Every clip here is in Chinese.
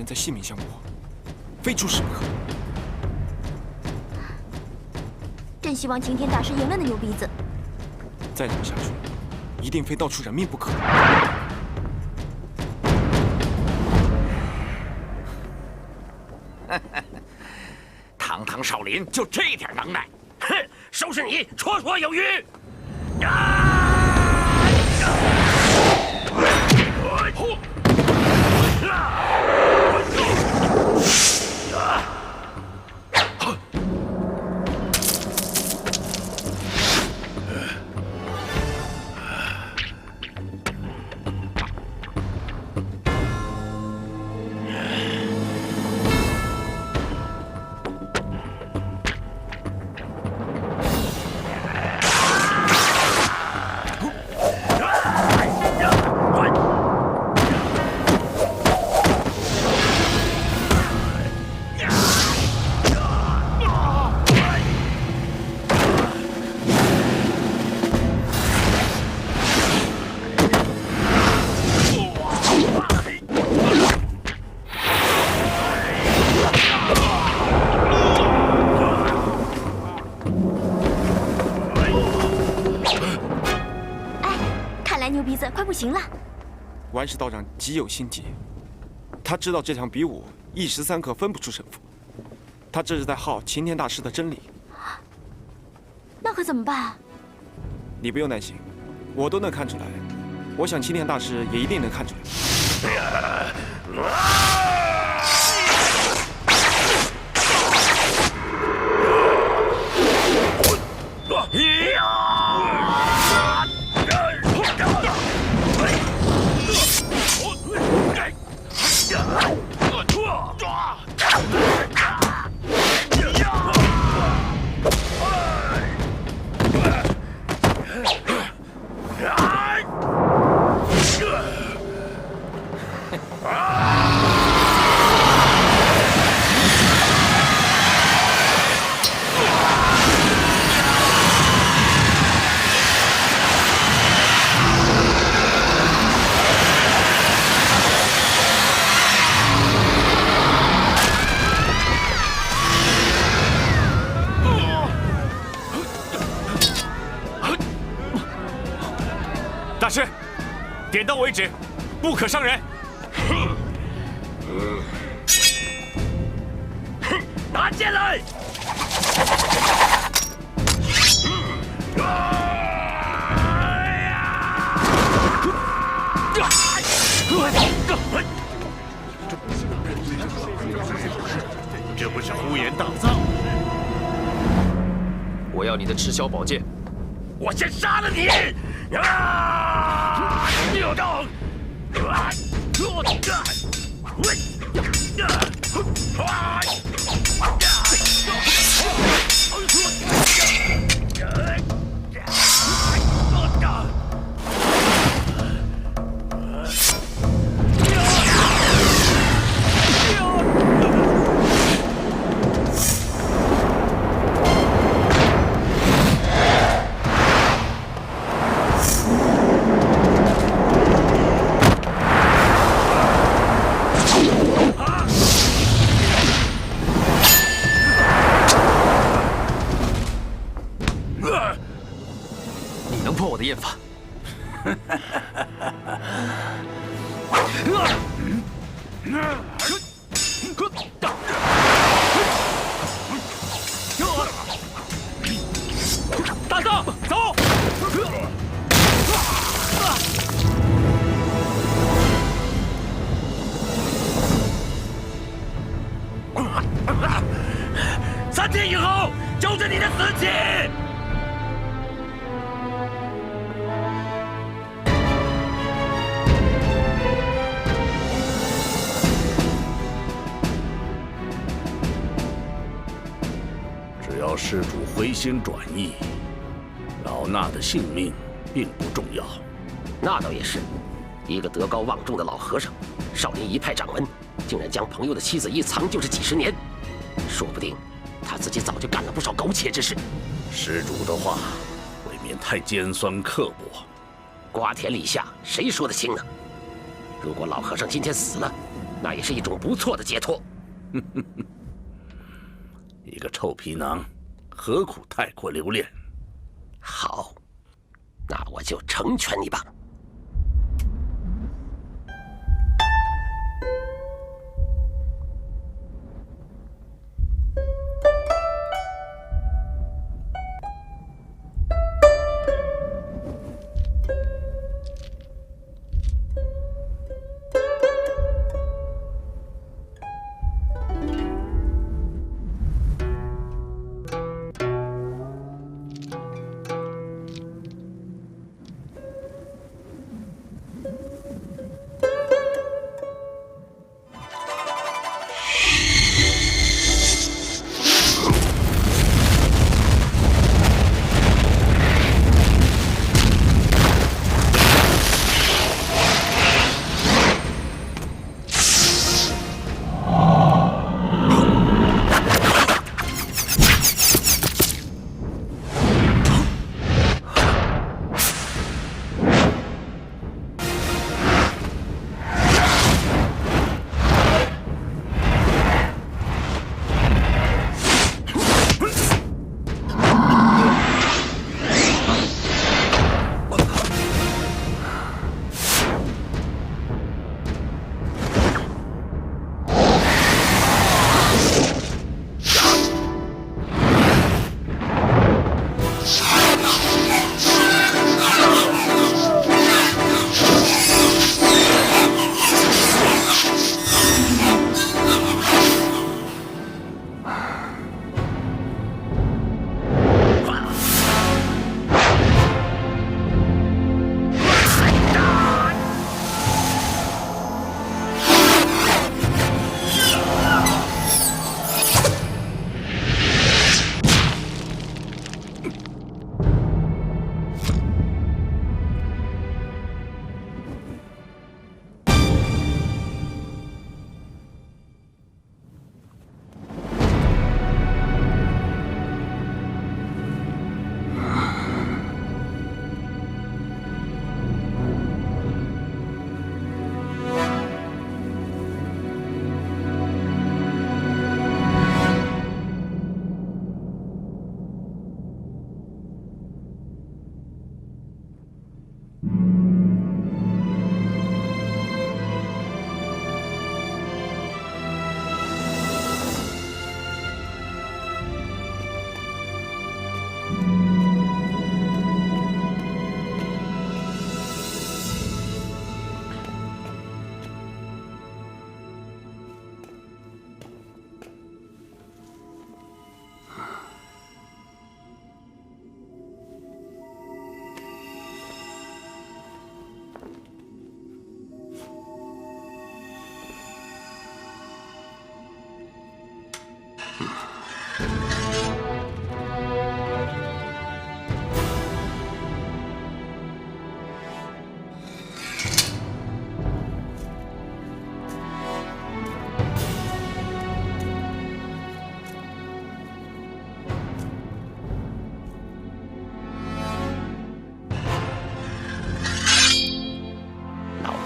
能再性命相搏，非出事不可。真希望擎天大师赢了那牛鼻子。再这么下去，一定非到处人命不可。堂堂少林就这点能耐，哼，收拾你绰绰有余。啊！ 不行了，顽石道长极有心计，他知道这场比武一时三刻分不出胜负，他这是在耗擎天大师的真理。那可怎么办？你不用担心，我都能看出来，我想擎天大师也一定能看出来。 大师，点到为止，不可伤人。拿剑来！这不是呼延大藏？我要你的赤霄宝剑。我先杀了你！ 啊！扭动！啊！我的剑法。大藏，走！3天以后就是你的死期。 只要施主回心转意，老衲的性命并不重要。那倒也是，一个德高望重的老和尚，少林一派掌门，竟然将朋友的妻子一藏就是几10年，说不定他自己早就干了不少苟且之事。施主的话，未免太尖酸刻薄。瓜田李下，谁说得清呢？如果老和尚今天死了，那也是一种不错的解脱。一个臭皮囊，何苦太过留恋？好，那我就成全你吧。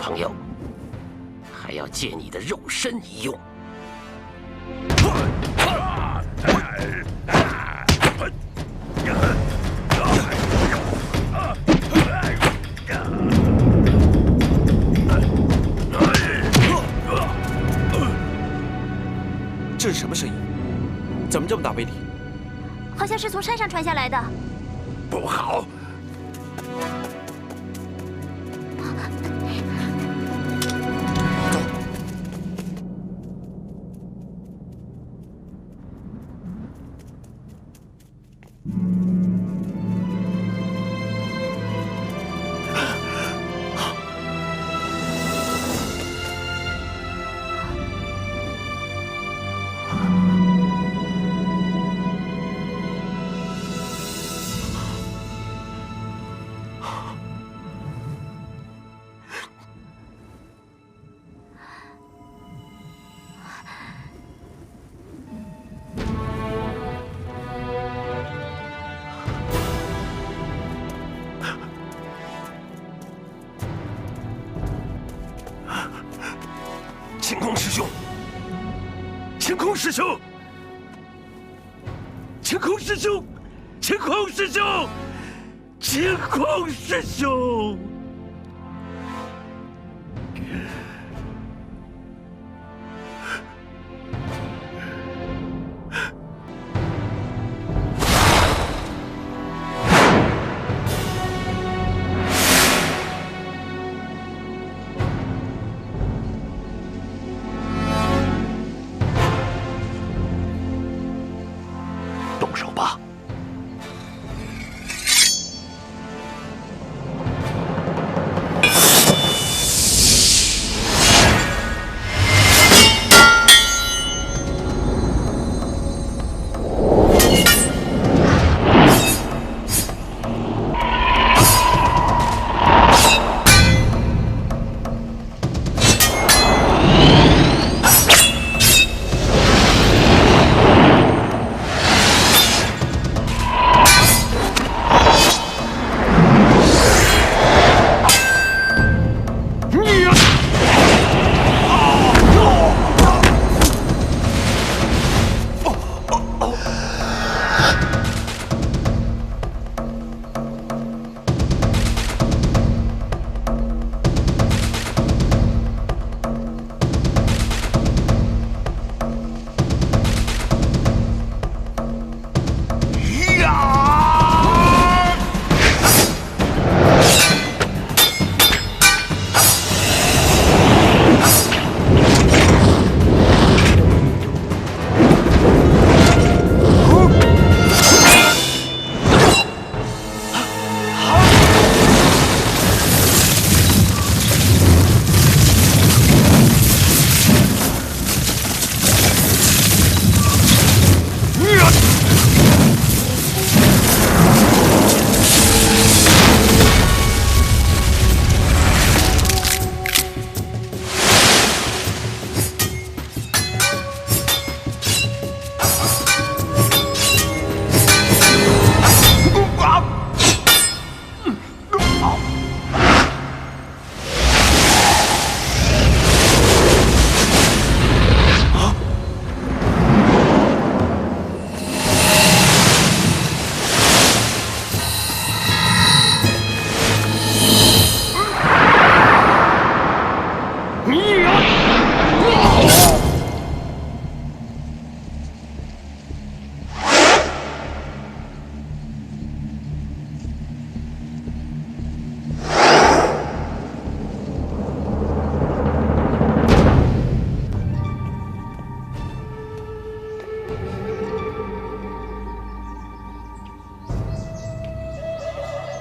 朋友，还要借你的肉身一用。这是什么声音？怎么这么大威力？好像是从山上传下来的。不好！空师兄，晴空师兄，晴空师兄，晴空师兄，晴空师兄。动手吧！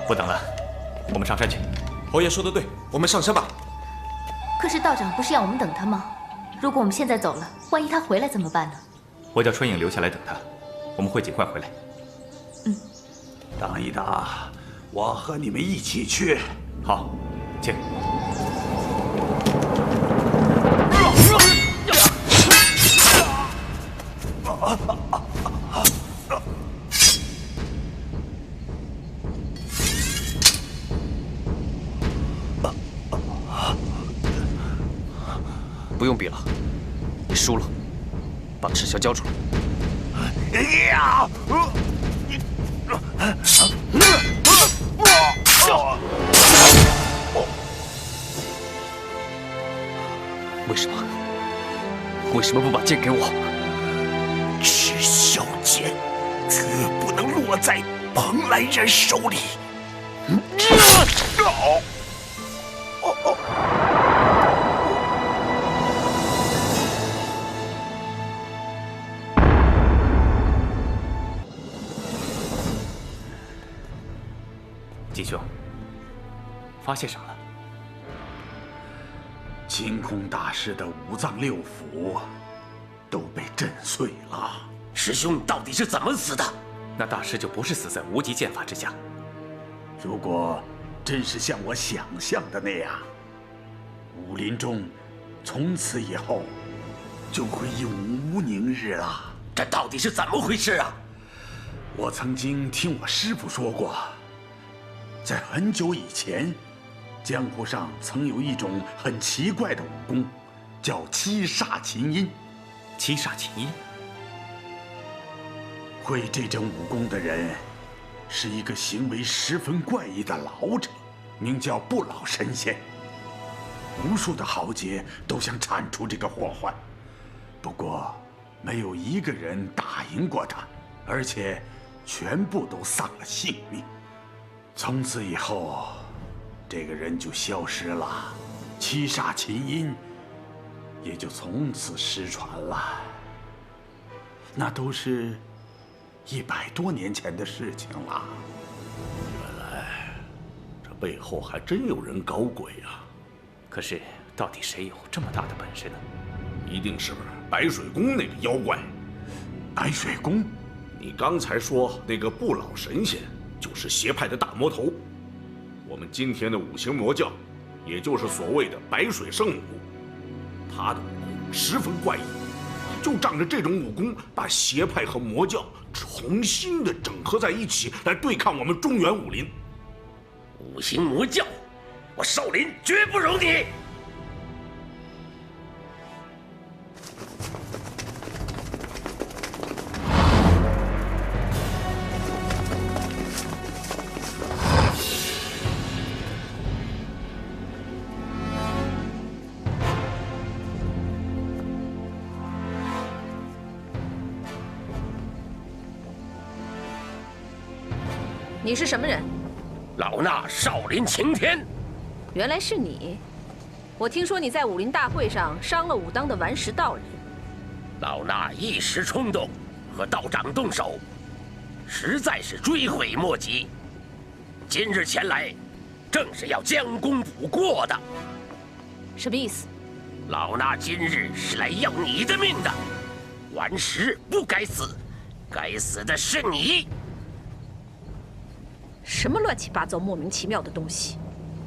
不等了，我们上山去。侯爷说的对，我们上山吧。可是道长不是让我们等他吗？如果我们现在走了，万一他回来怎么办呢？我叫春影留下来等他，我们会尽快回来。等一等，我和你们一起去。好，请。不用比了，你输了，把赤霄交出来。为什么不把剑给我？赤霄剑绝不能落在蓬莱人手里。锦兄，发现什么了？清空大师的五脏六腑都被震碎了。师兄到底是怎么死的？那大师就不是死在无极剑法之下。如果真是像我想象的那样，武林中从此以后就会永无宁日了。这到底是怎么回事啊？我曾经听我师父说过，在很久以前，江湖上曾有一种很奇怪的武功，叫七煞琴音。七煞琴音。会这种武功的人，是一个行为十分怪异的老者，名叫不老神仙。无数的豪杰都想铲除这个祸患，不过没有一个人打赢过他，而且全部都丧了性命。从此以后，这个人就消失了，七煞琴音也就从此失传了。那都是100多年前的事情了。原来这背后还真有人搞鬼啊！可是，到底谁有这么大的本事呢？一定是白水宫那个妖怪。白水宫？你刚才说那个不老神仙就是邪派的大魔头。我们今天的五行魔教，也就是所谓的白水圣母，他的武功十分怪异，就仗着这种武功，把邪派和魔教重新的整合在一起，来对抗我们中原武林。五行魔教，我少林绝不容你！你是什么人？老衲少林擎天。原来是你！我听说你在武林大会上伤了武当的顽石道人。老衲一时冲动，和道长动手，实在是追悔莫及。今日前来，正是要将功补过的。什么意思？老衲今日是来要你的命的。顽石不该死，该死的是你。什么乱七八糟、莫名其妙的东西！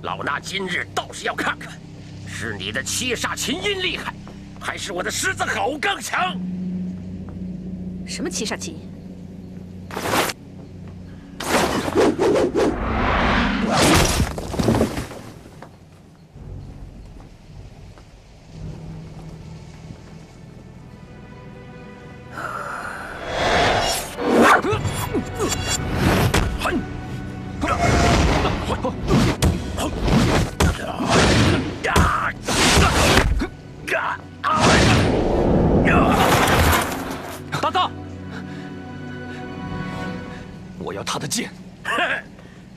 老衲今日倒是要看看，是你的七煞琴音厉害，还是我的狮子吼更强？什么七煞琴音？大大，我要他的剑。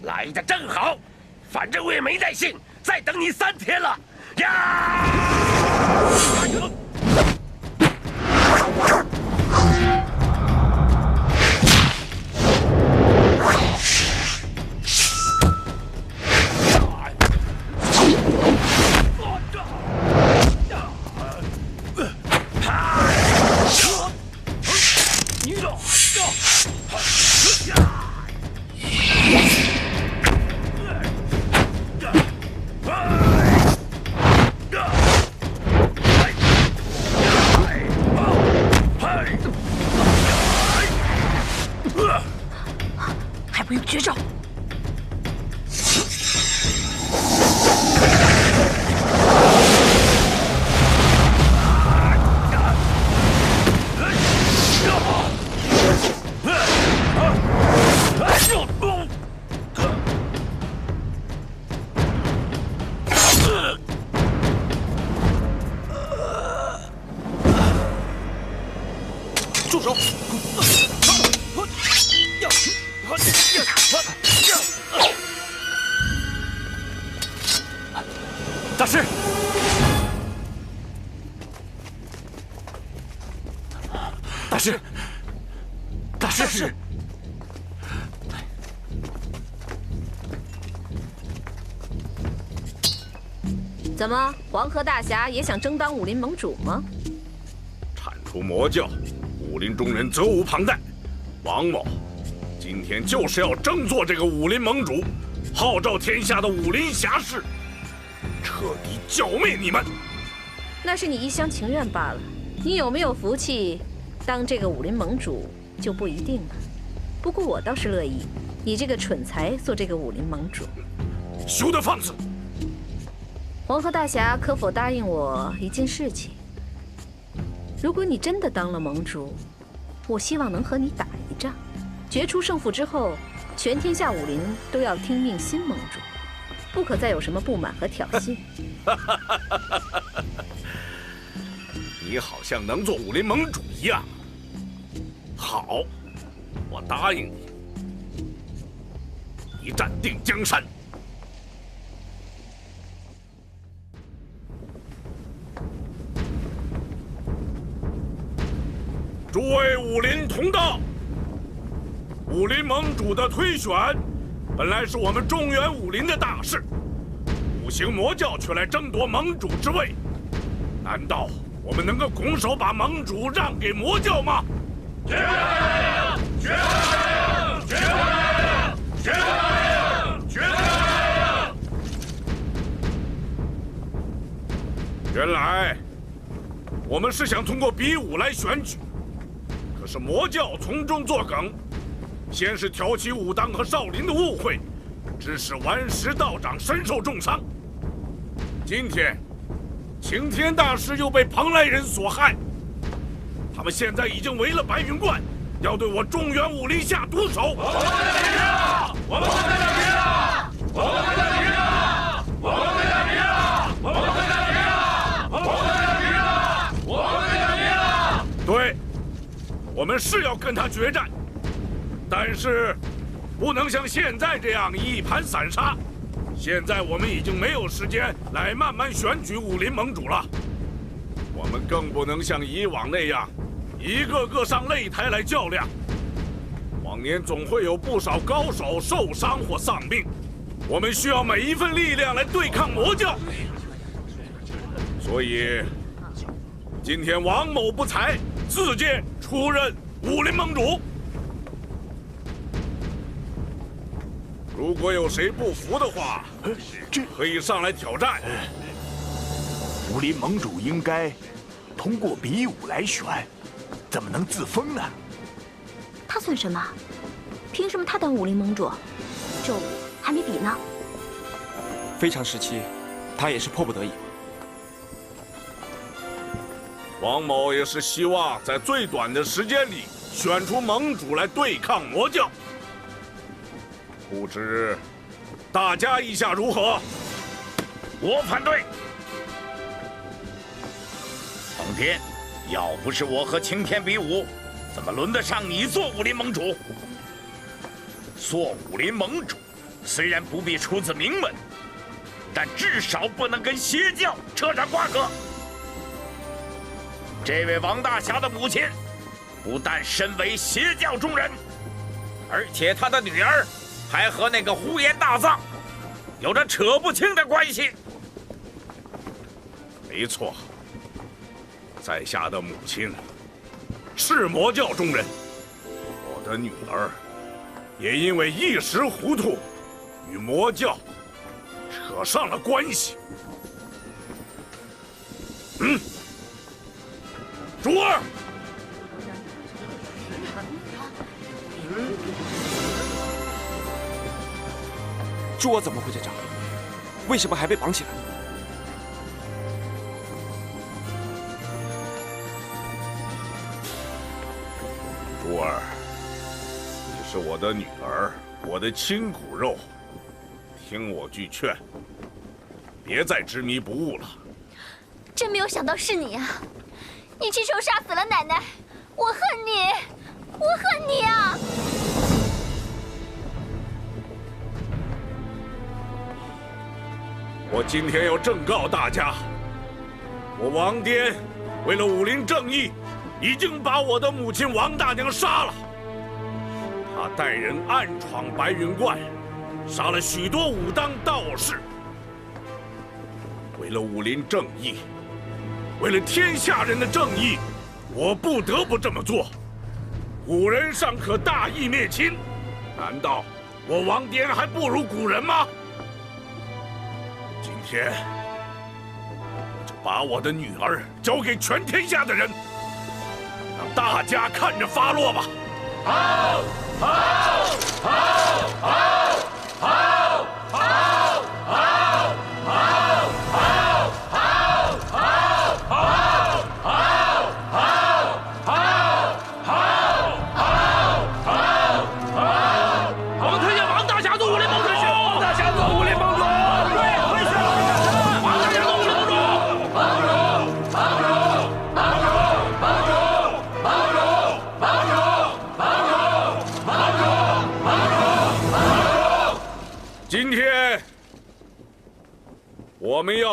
来的正好，反正我也没耐性再等你3天了。呀！还不用绝招！住手！大师，大师，大师，怎么，黄河大侠也想争当武林盟主吗？铲除魔教，武林中人责无旁贷。王某今天就是要争做这个武林盟主，号召天下的武林侠士，彻底剿灭你们。那是你一厢情愿罢了。你有没有福气当这个武林盟主就不一定了。不过我倒是乐意你这个蠢材做这个武林盟主。休得放肆！黄河大侠可否答应我一件事情？如果你真的当了盟主，我希望能和你打一仗，决出胜负之后，全天下武林都要听命新盟主，不可再有什么不满和挑衅。你好像能做武林盟主一样。好，我答应你，一战定江山。诸位武林同道，武林盟主的推选，本来是我们中原武林的大事，五行魔教却来争夺盟主之位，难道我们能够拱手把盟主让给魔教吗？绝不答应！绝不答应！绝不答应！绝不答应！绝不答应！原来我们是想通过比武来选举，可是魔教从中作梗，先是挑起武当和少林的误会，致使顽石道长身受重伤。今天擎天大师又被蓬莱人所害，他们现在已经围了白云观，要对我中原武林下毒手。我们在这里了！我们在这里了！我们在这里了！我们在这里了！我们在这里了！我们在这里了！我们在这里了！对，我们是要跟他决战，但是不能像现在这样一盘散沙。现在我们已经没有时间来慢慢选举武林盟主了，我们更不能像以往那样，一个个上擂台来较量。往年总会有不少高手受伤或丧命，我们需要每一份力量来对抗魔教。所以，今天王某不才自荐出任武林盟主。如果有谁不服的话，可以上来挑战。武林盟主应该通过比武来选，怎么能自封呢？他算什么？凭什么他当武林盟主？这武还没比呢。非常时期，他也是迫不得已。王某也是希望在最短的时间里选出盟主来对抗魔教。不知大家意下如何？我反对。奉天，要不是我和擎天比武，怎么轮得上你做武林盟主？做武林盟主虽然不必出自名门，但至少不能跟邪教扯上瓜葛。这位王大侠的母亲，不但身为邪教中人，而且他的女儿还和那个呼延大藏有着扯不清的关系。没错，在下的母亲是魔教中人，我的女儿也因为一时糊涂，与魔教扯上了关系。珠儿，珠儿怎么会在这儿？为什么还被绑起来？珠儿，你是我的女儿，我的亲骨肉，听我句劝，别再执迷不悟了。真没有想到是你啊！你亲手杀死了奶奶，我恨你，我恨你啊！我今天要正告大家，我王颠为了武林正义，已经把我的母亲王大娘杀了。他带人暗闯白云观，杀了许多武当道士。为了武林正义，为了天下人的正义，我不得不这么做。古人尚可大义灭亲，难道我王颠还不如古人吗？今天，我就把我的女儿交给全天下的人，让大家看着发落吧！好，好，好，好，好，好，好，好，好。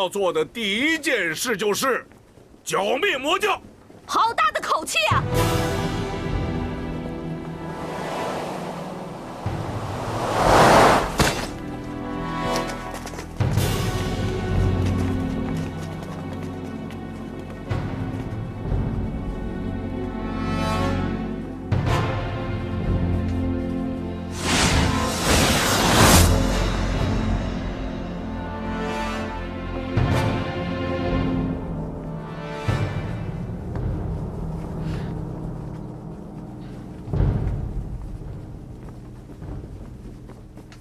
要做的第一件事就是剿灭魔教。好大的口气啊！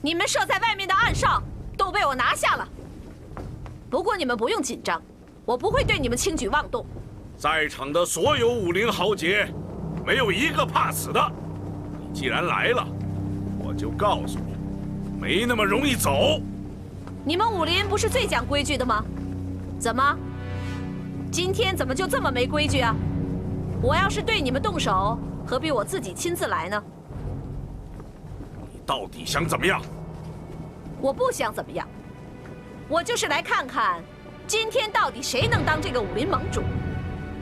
你们设在外面的暗哨都被我拿下了。不过你们不用紧张，我不会对你们轻举妄动。在场的所有武林豪杰，没有一个怕死的。你既然来了，我就告诉你，没那么容易走。你们武林不是最讲规矩的吗？怎么，今天怎么就这么没规矩啊？我要是对你们动手，何必我自己亲自来呢？你到底想怎么样？我不想怎么样，我就是来看看，今天到底谁能当这个武林盟主。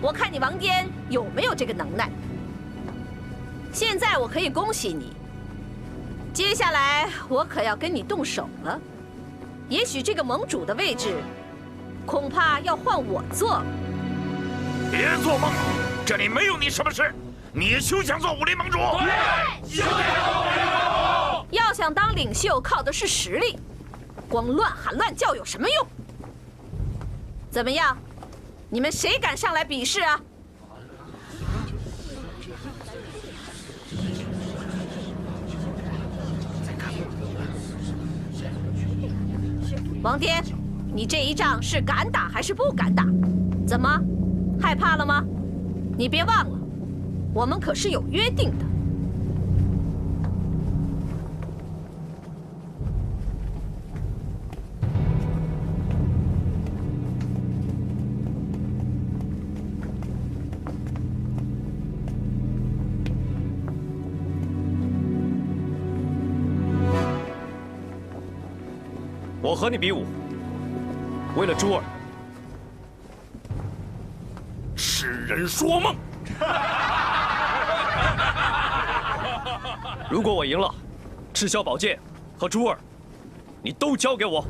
我看你王颠有没有这个能耐。现在我可以恭喜你，接下来我可要跟你动手了。也许这个盟主的位置，恐怕要换我做了。别做梦，这里没有你什么事。你休想做武林盟主。对，休想做武林盟主。要想当领袖，靠的是实力，光乱喊乱叫有什么用？怎么样，你们谁敢上来比试啊？王颠，你这一仗是敢打还是不敢打？怎么，害怕了吗？你别忘了，我们可是有约定的。我和你比武，为了珠儿。痴人说梦！如果我赢了，赤霄宝剑和珠儿，你都交给我。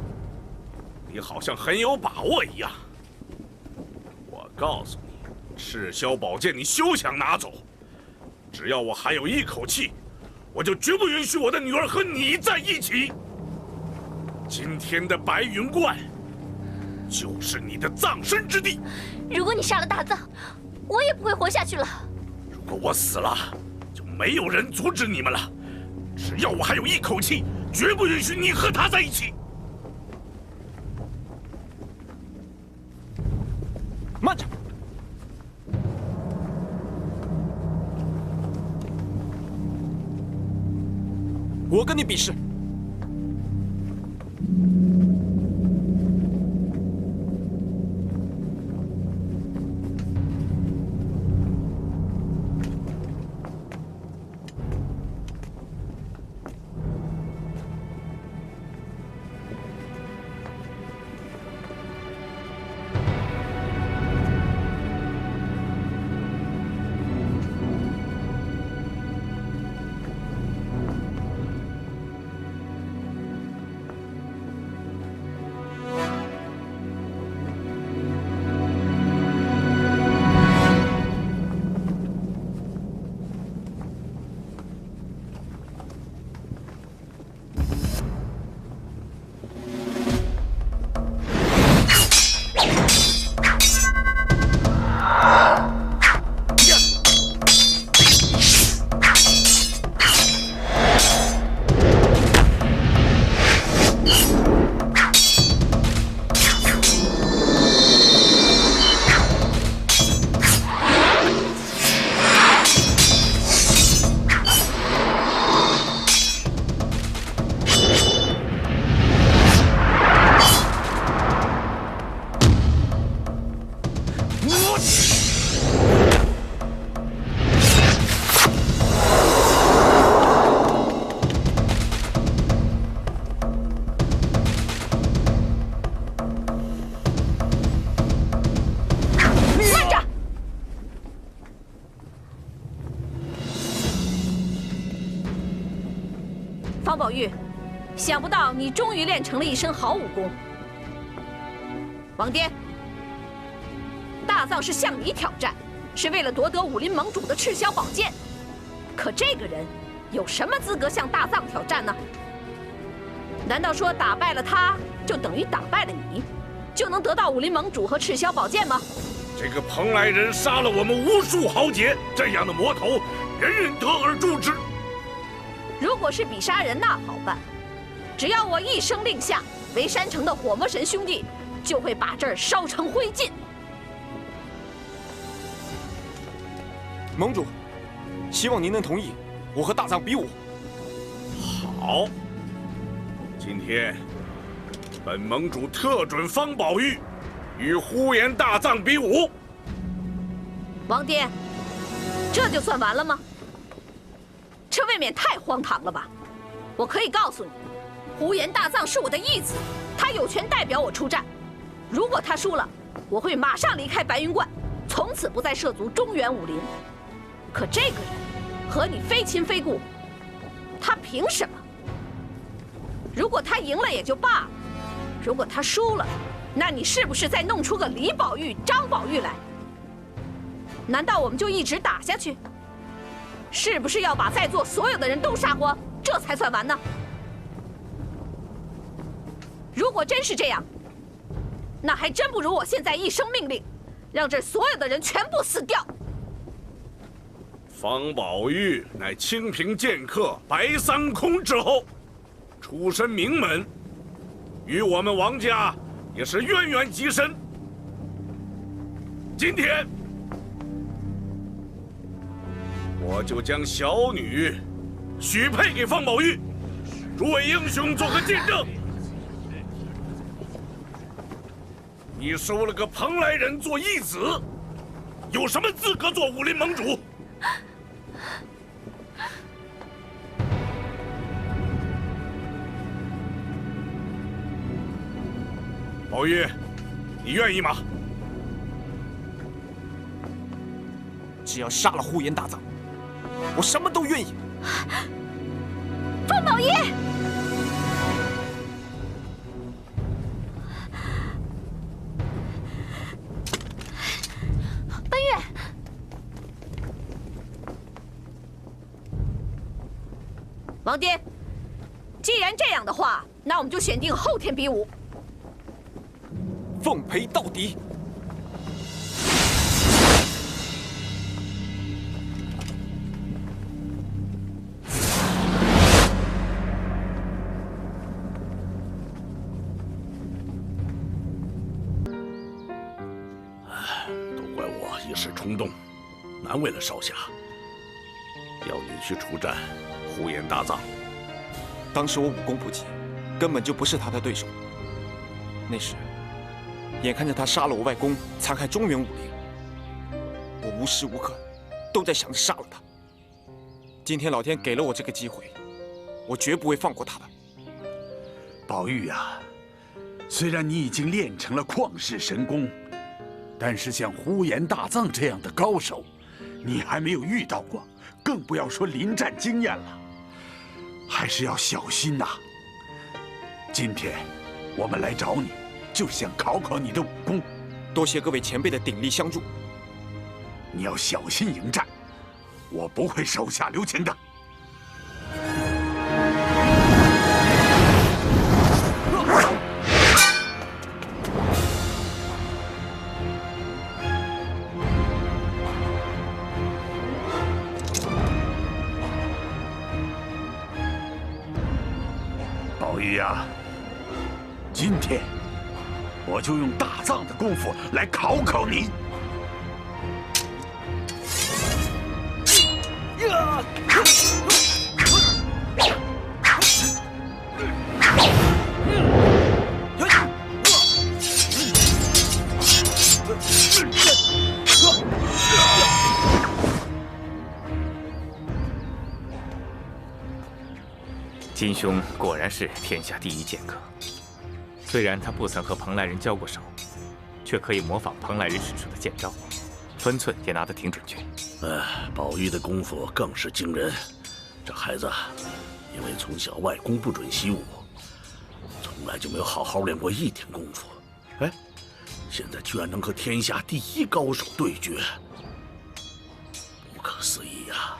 你好像很有把握一样。我告诉你，赤霄宝剑你休想拿走。只要我还有一口气，我就绝不允许我的女儿和你在一起。今天的白云观，就是你的葬身之地。如果你杀了大藏，我也不会活下去了。如果我死了，就没有人阻止你们了。只要我还有一口气，绝不允许你和他在一起。慢着！我跟你比试。方宝玉，想不到你终于练成了一身好武功。王爹，大藏是向你挑战，是为了夺得武林盟主的赤霄宝剑。可这个人有什么资格向大藏挑战呢？难道说打败了他，就等于打败了你，就能得到武林盟主和赤霄宝剑吗？这个蓬莱人杀了我们无数豪杰，这样的魔头，人人得而诛之。如果是比杀人，那好办。只要我一声令下，围山城的火魔神兄弟就会把这儿烧成灰烬。盟主，希望您能同意我和大藏比武。好，今天本盟主特准方宝玉与呼延大藏比武。王爹，这就算完了吗？这未免太荒唐了吧！我可以告诉你，呼延大藏是我的义子，他有权代表我出战。如果他输了，我会马上离开白云观，从此不再涉足中原武林。可这个人和你非亲非故，他凭什么？如果他赢了也就罢了，如果他输了，那你是不是再弄出个李宝玉、张宝玉来？难道我们就一直打下去？是不是要把在座所有的人都杀光，这才算完呢？如果真是这样，那还真不如我现在一声命令，让这所有的人全部死掉。方宝玉乃清平剑客白三空之后，出身名门，与我们王家也是渊源极深。今天，我就将小女许配给方宝玉，诸位英雄做个见证。你收了个蓬莱人做义子，有什么资格做武林盟主？宝玉，你愿意吗？只要杀了呼延大藏，我什么都愿意。方宝玉，奔月，王爹，既然这样的话，那我们就选定后天比武。奉陪到底。都怪我一时冲动，难为了少侠。要你去出战呼延大藏，当时我武功不济，根本就不是他的对手。那时，眼看着他杀了我外公，残害中原武林，我无时无刻都在想着杀了他。今天老天给了我这个机会，我绝不会放过他的。宝玉啊，虽然你已经练成了旷世神功，但是像呼延大藏这样的高手，你还没有遇到过，更不要说临战经验了，还是要小心呐。今天我们来找你，就是想考考你的武功。多谢各位前辈的鼎力相助。你要小心迎战，我不会手下留情的。宝玉呀，今天我就用大藏的功夫来考考你。金兄果然是天下第一剑客，虽然他不曾和蓬莱人交过手，却可以模仿蓬莱人使出的剑招，分寸也拿得挺准确。宝玉的功夫更是惊人，这孩子因为从小外公不准习武，从来就没有好好练过一点功夫。哎，现在居然能和天下第一高手对决，不可思议呀！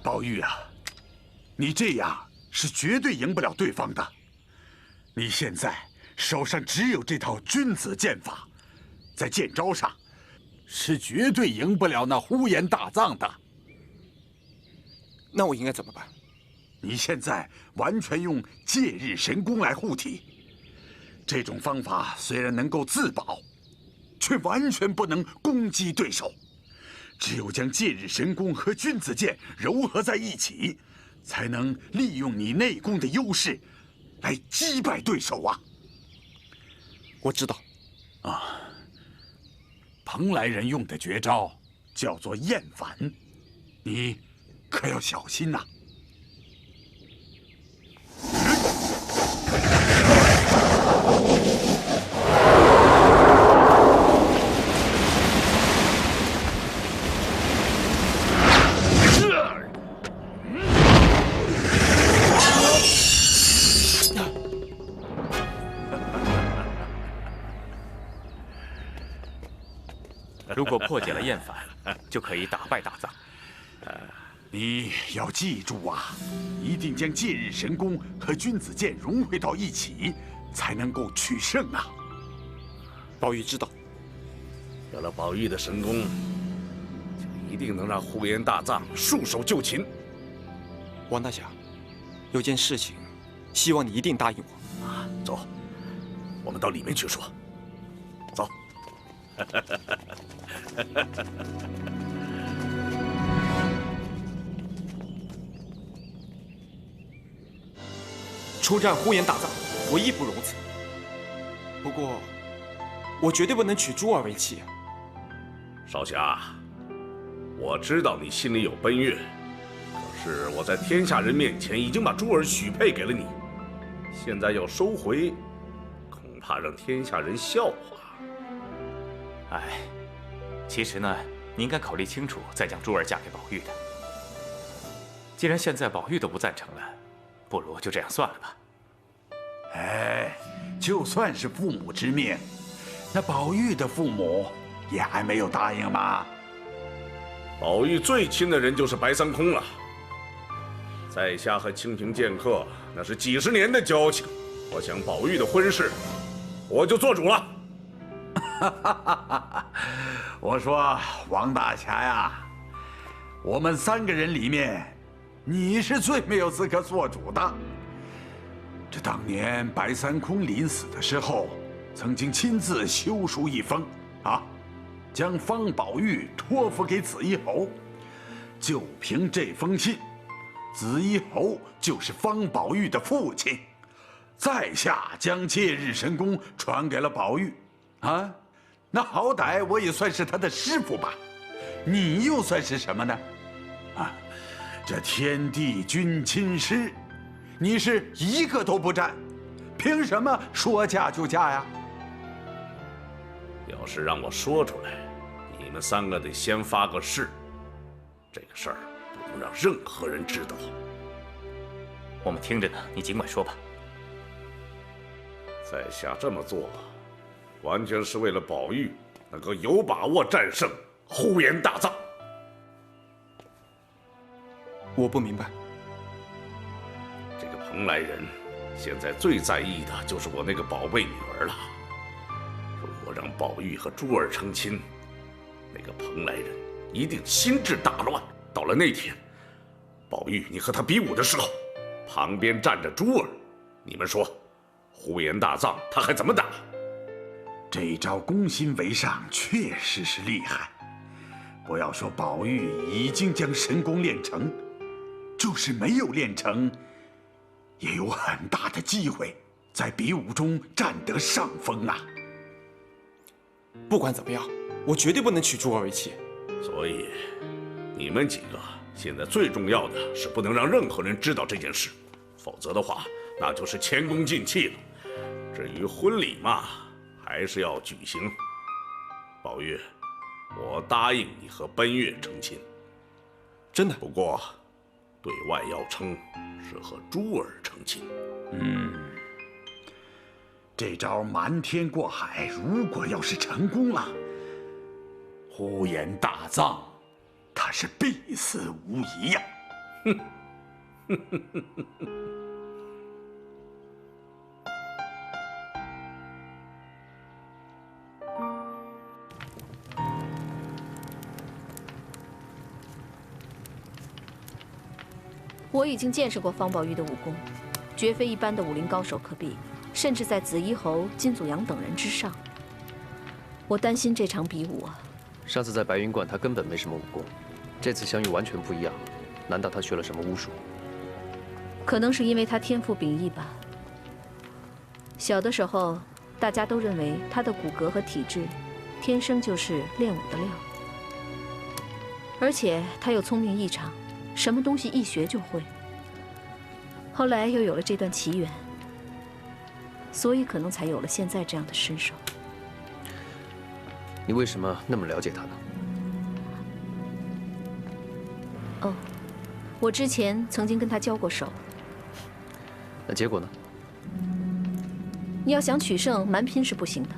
宝玉啊，你这样是绝对赢不了对方的。你现在手上只有这套君子剑法，在剑招上是绝对赢不了那呼延大藏的。那我应该怎么办？你现在完全用戒日神功来护体，这种方法虽然能够自保，却完全不能攻击对手。只有将戒日神功和君子剑糅合在一起，才能利用你内功的优势，来击败对手啊！我知道。啊，蓬莱人用的绝招叫做厌反，你可要小心呐！如果破解了厌反，就可以打败大藏。你要记住啊，一定将戒日神功和君子剑融汇到一起，才能够取胜啊！宝玉知道。有了宝玉的神功，就一定能让呼延大藏束手就擒。王大侠，有件事情，希望你一定答应我。啊，走，我们到里面去说。走。出战呼延大藏，我义不容辞。不过，我绝对不能娶珠儿为妻。少侠，我知道你心里有奔月，可是我在天下人面前已经把珠儿许配给了你，现在要收回，恐怕让天下人笑话。哎，其实呢，你应该考虑清楚，再将珠儿嫁给宝玉的。既然现在宝玉都不赞成了，不如就这样算了吧。哎，就算是父母之命，那宝玉的父母也还没有答应吗？宝玉最亲的人就是白三空了，在下和清平剑客那是几十年的交情，我想宝玉的婚事，我就做主了。我说王大侠呀，我们3个人里面，你是最没有资格做主的。这当年白三空临死的时候，曾经亲自修书一封，将方宝玉托付给紫衣侯。就凭这封信，紫衣侯就是方宝玉的父亲。在下将戒日神功传给了宝玉，那好歹我也算是他的师傅吧。你又算是什么呢？这天地君亲师，你是一个都不占，凭什么说嫁就嫁呀？要是让我说出来，你们3个得先发个誓，这个事儿不能让任何人知道。我们听着呢，你尽管说吧。在下这么做，完全是为了宝玉能够有把握战胜呼延大藏。我不明白。这个蓬莱人现在最在意的就是我那个宝贝女儿了。如果让宝玉和珠儿成亲，那个蓬莱人一定心智大乱。到了那天，宝玉你和他比武的时候，旁边站着珠儿，你们说呼延大藏他还怎么打？这招攻心为上确实是厉害。不要说宝玉已经将神功练成，就是没有练成，也有很大的机会在比武中占得上风啊！不管怎么样，我绝对不能娶珠儿为妻。所以，你们几个现在最重要的是不能让任何人知道这件事，否则的话，那就是前功尽弃了。至于婚礼嘛，还是要举行。宝玉，我答应你和奔月成亲。真的？不过，对外要称是和珠儿成亲。这招瞒天过海，如果要是成功了，呼延大藏，他是必死无疑呀！我已经见识过方宝玉的武功，绝非一般的武林高手可比，甚至在紫衣侯、金祖阳等人之上。我担心这场比武啊。上次在白云观，他根本没什么武功，这次相遇完全不一样。难道他学了什么巫术？可能是因为他天赋秉异吧。小的时候，大家都认为他的骨骼和体质，天生就是练武的料。而且他又聪明异常。什么东西一学就会。后来又有了这段奇缘，所以可能才有了现在这样的身手。你为什么那么了解他呢？哦，我之前曾经跟他交过手。那结果呢？你要想取胜，蛮拼是不行的，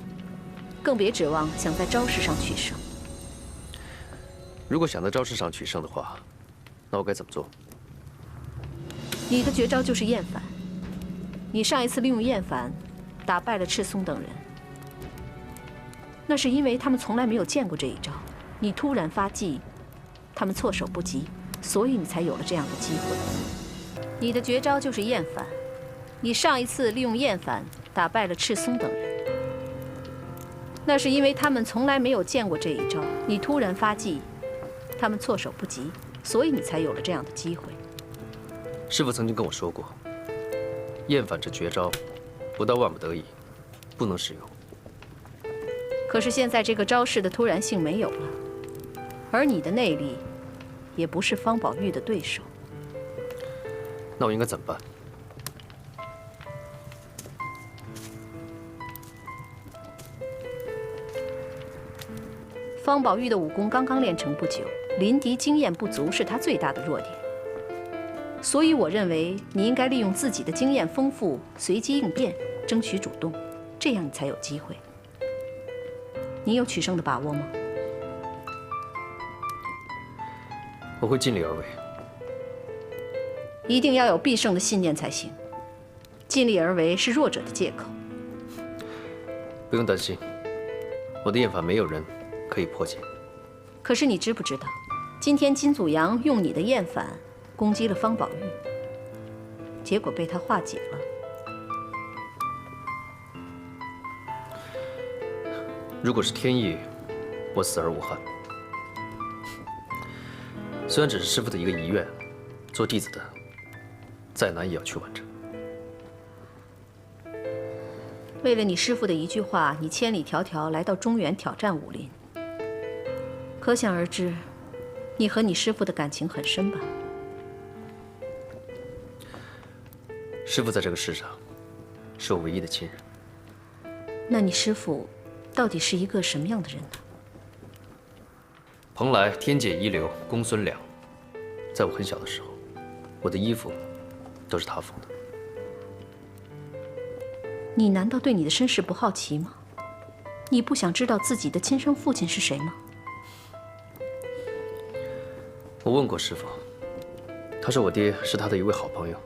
更别指望想在招式上取胜。如果想在招式上取胜的话，那我该怎么做？你的绝招就是厌反。你上一次利用厌反打败了赤松等人，那是因为他们从来没有见过这一招。你突然发技，他们措手不及，所以你才有了这样的机会。你的绝招就是厌反。你上一次利用厌反打败了赤松等人，那是因为他们从来没有见过这一招。你突然发技，他们措手不及。所以你才有了这样的机会。师父曾经跟我说过，厌反这绝招，不到万不得已，不能使用。可是现在这个招式的突然性没有了，而你的内力，也不是方宝玉的对手。那我应该怎么办？方宝玉的武功刚刚练成不久。临敌经验不足是他最大的弱点，所以我认为你应该利用自己的经验丰富，随机应变，争取主动，这样你才有机会。你有取胜的把握吗？我会尽力而为。一定要有必胜的信念才行。尽力而为是弱者的借口。不用担心，我的厌反没有人可以破解。可是你知不知道？今天金祖阳用你的厌反攻击了方宝玉，结果被他化解了。如果是天意，我死而无憾。虽然只是师父的一个遗愿，做弟子的再难也要去完成。为了你师父的一句话，你千里迢迢来到中原挑战武林，可想而知。你和你师父的感情很深吧？师父在这个世上，是我唯一的亲人。那你师父到底是一个什么样的人呢？蓬莱天界一流公孙良，在我很小的时候，我的衣服都是他缝的。你难道对你的身世不好奇吗？你不想知道自己的亲生父亲是谁吗？我问过师父，他说我爹是他的一位好朋友，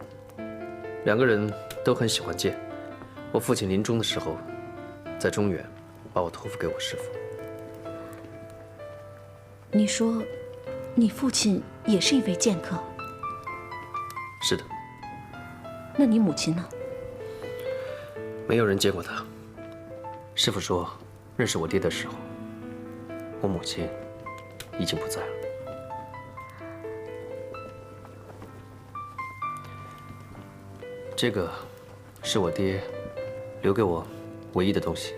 两个人都很喜欢剑。我父亲临终的时候，在中原把我托付给我师父。你说，你父亲也是一位剑客？是的。那你母亲呢？没有人见过他。师父说，认识我爹的时候，我母亲已经不在了。这个是我爹留给我唯一的东西。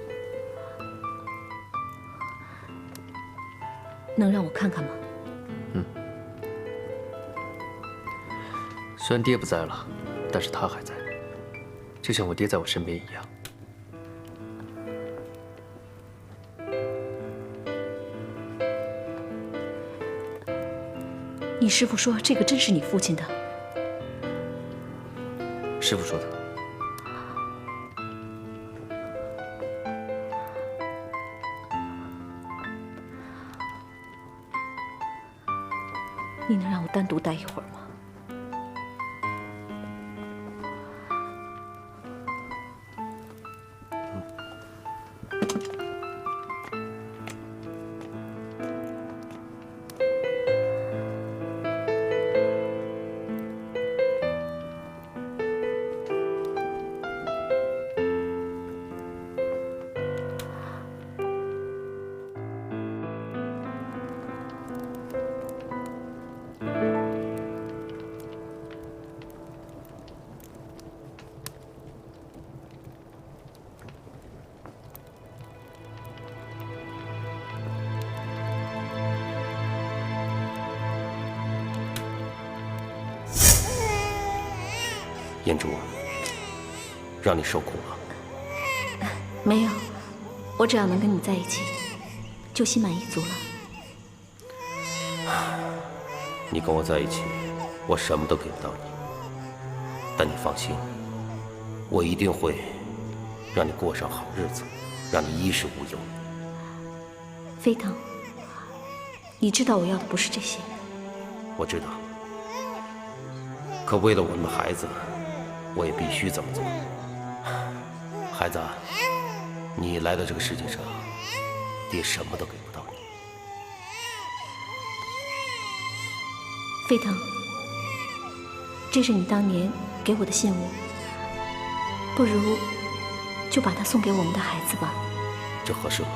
能让我看看吗？虽然爹不在了，但是他还在。就像我爹在我身边一样。你师父说这个真是你父亲的？师父说的。你能让我单独待一会儿吗？燕珠，让你受苦了。没有，我只要能跟你在一起，就心满意足了。你跟我在一起，我什么都给不到你。但你放心，我一定会让你过上好日子，让你衣食无忧。飞腾，你知道我要的不是这些。我知道，可为了我们的孩子，我也必须这么做。孩子，你来到这个世界上，爹什么都给不到你。飞腾，这是你当年给我的信物，不如就把它送给我们的孩子吧。这合适吗？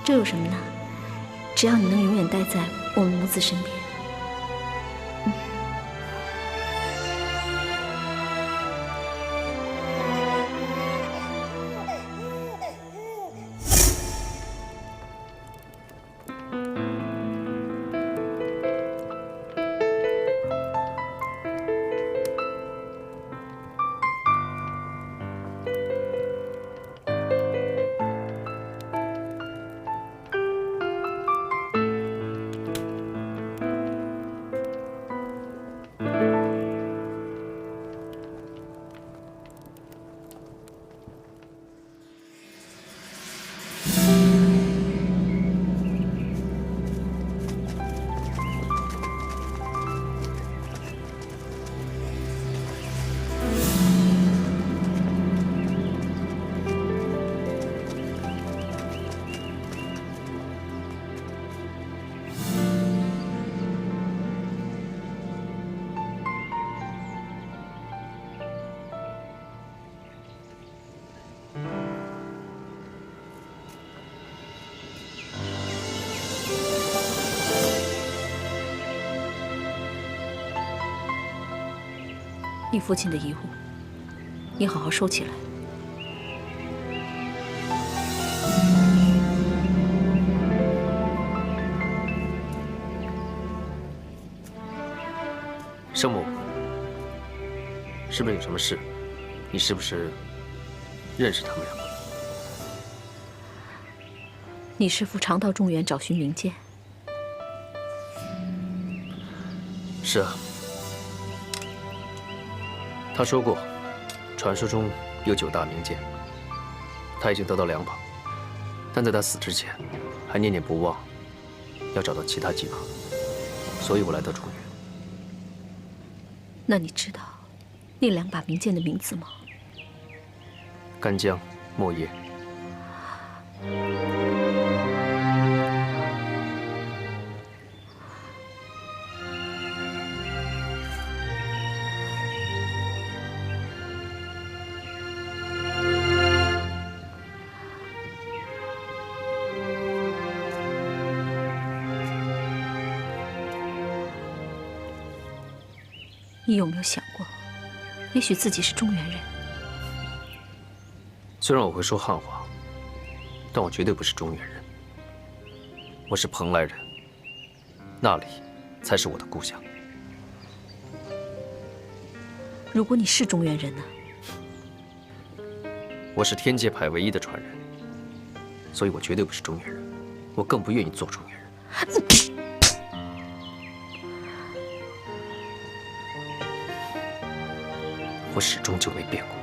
这有什么呢？只要你能永远待在我们母子身边。你父亲的遗物，你好好收起来。圣母，是不是有什么事？你是不是认识他们两个？你师父常到中原找寻冥剑。是啊。他说过，传说中有9大冥剑，他已经得到2把，但在他死之前，还念念不忘要找到其他几把，所以我来到中原。那你知道那2把冥剑的名字吗？干将、莫邪。你有没有想过，也许自己是中原人？虽然我会说汉话，但我绝对不是中原人。我是蓬莱人，那里才是我的故乡。如果你是中原人呢？我是天界派唯一的传人，所以我绝对不是中原人，我更不愿意做中原人。我始终就没变过。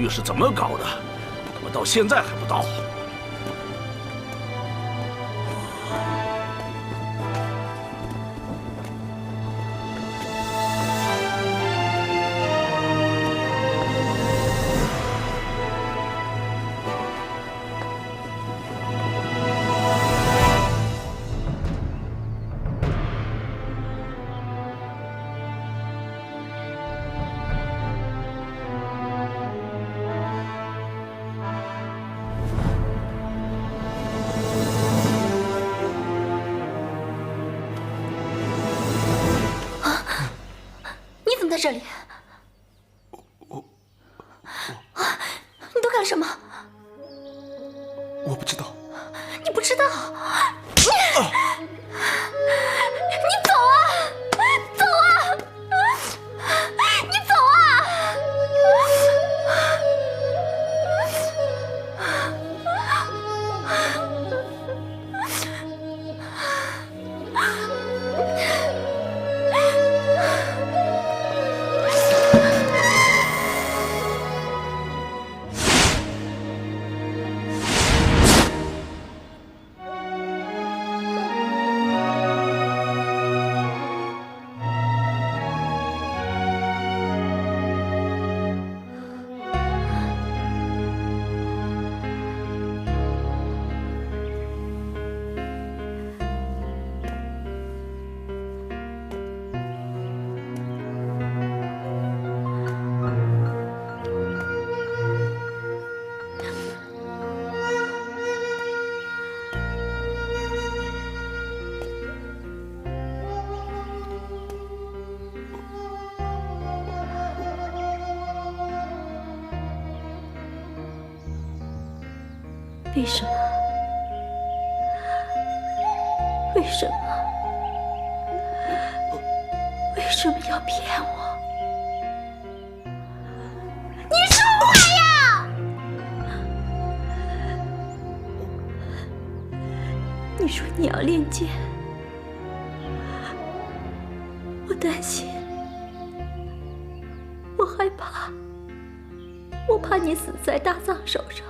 是怎么搞的？怎么到现在还不到？在这里，你都干了什么？我不知道。你不知道？你走啊！走啊！你走啊！为什么？为什么？为什么要骗我？你说话呀！你说你要练剑，我担心，我害怕，我怕你死在大藏手上。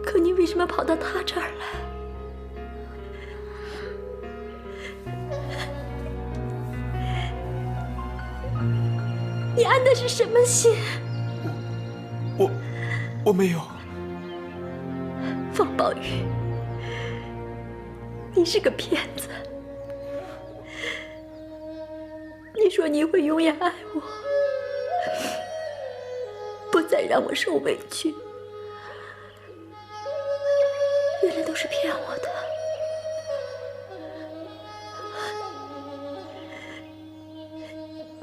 可你为什么跑到他这儿来？你安的是什么心？我没有。方宝玉，你是个骗子。你说你会永远爱我，不再让我受委屈。原来都是骗我的。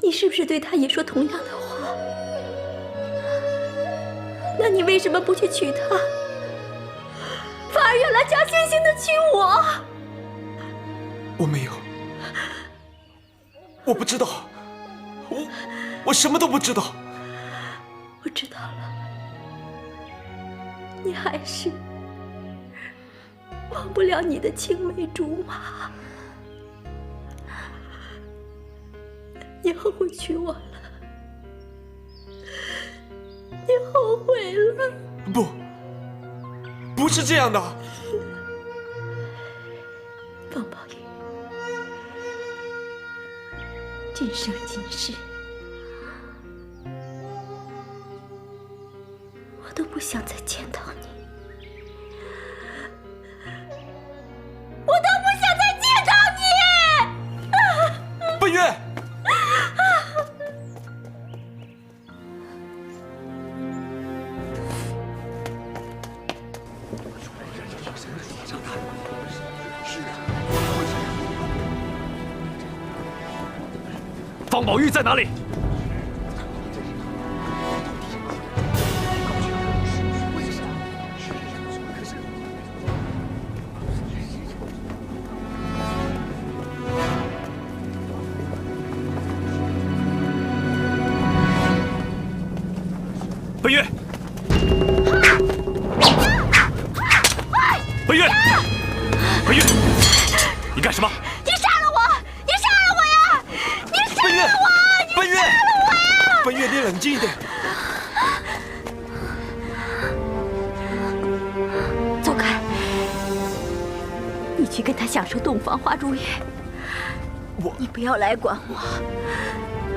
你是不是对他也说同样的话？那你为什么不去娶她，反而越来假惺惺的娶我？我没有，我不知道，我什么都不知道。我知道了，你还是忘不了你的青梅竹马。你后悔娶我了，你后悔了。不是这样的。方宝玉，今生今世，我都不想再见到你，我都不想再见到你。本月。方宝玉在哪里？本月，本月，本月，你干什么？你杀了我！你杀了我呀！你杀了我！本月，本月，你冷静一点。走开！你去跟他享受洞房花烛夜。你不要来管我！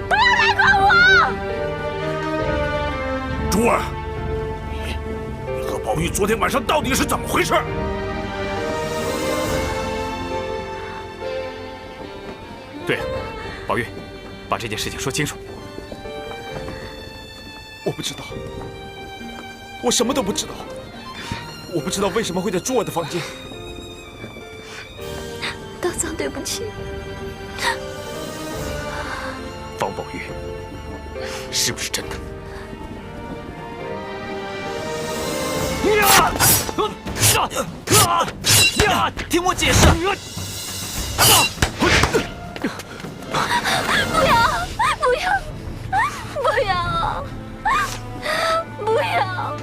不要来管我！珠儿，你和宝玉昨天晚上到底是怎么回事？对了，宝玉，把这件事情说清楚。我不知道，我什么都不知道。我不知道为什么会在珠儿的房间。大桑，对不起。方宝玉，是不是真的？听我解释！不要！不要！不要！不要！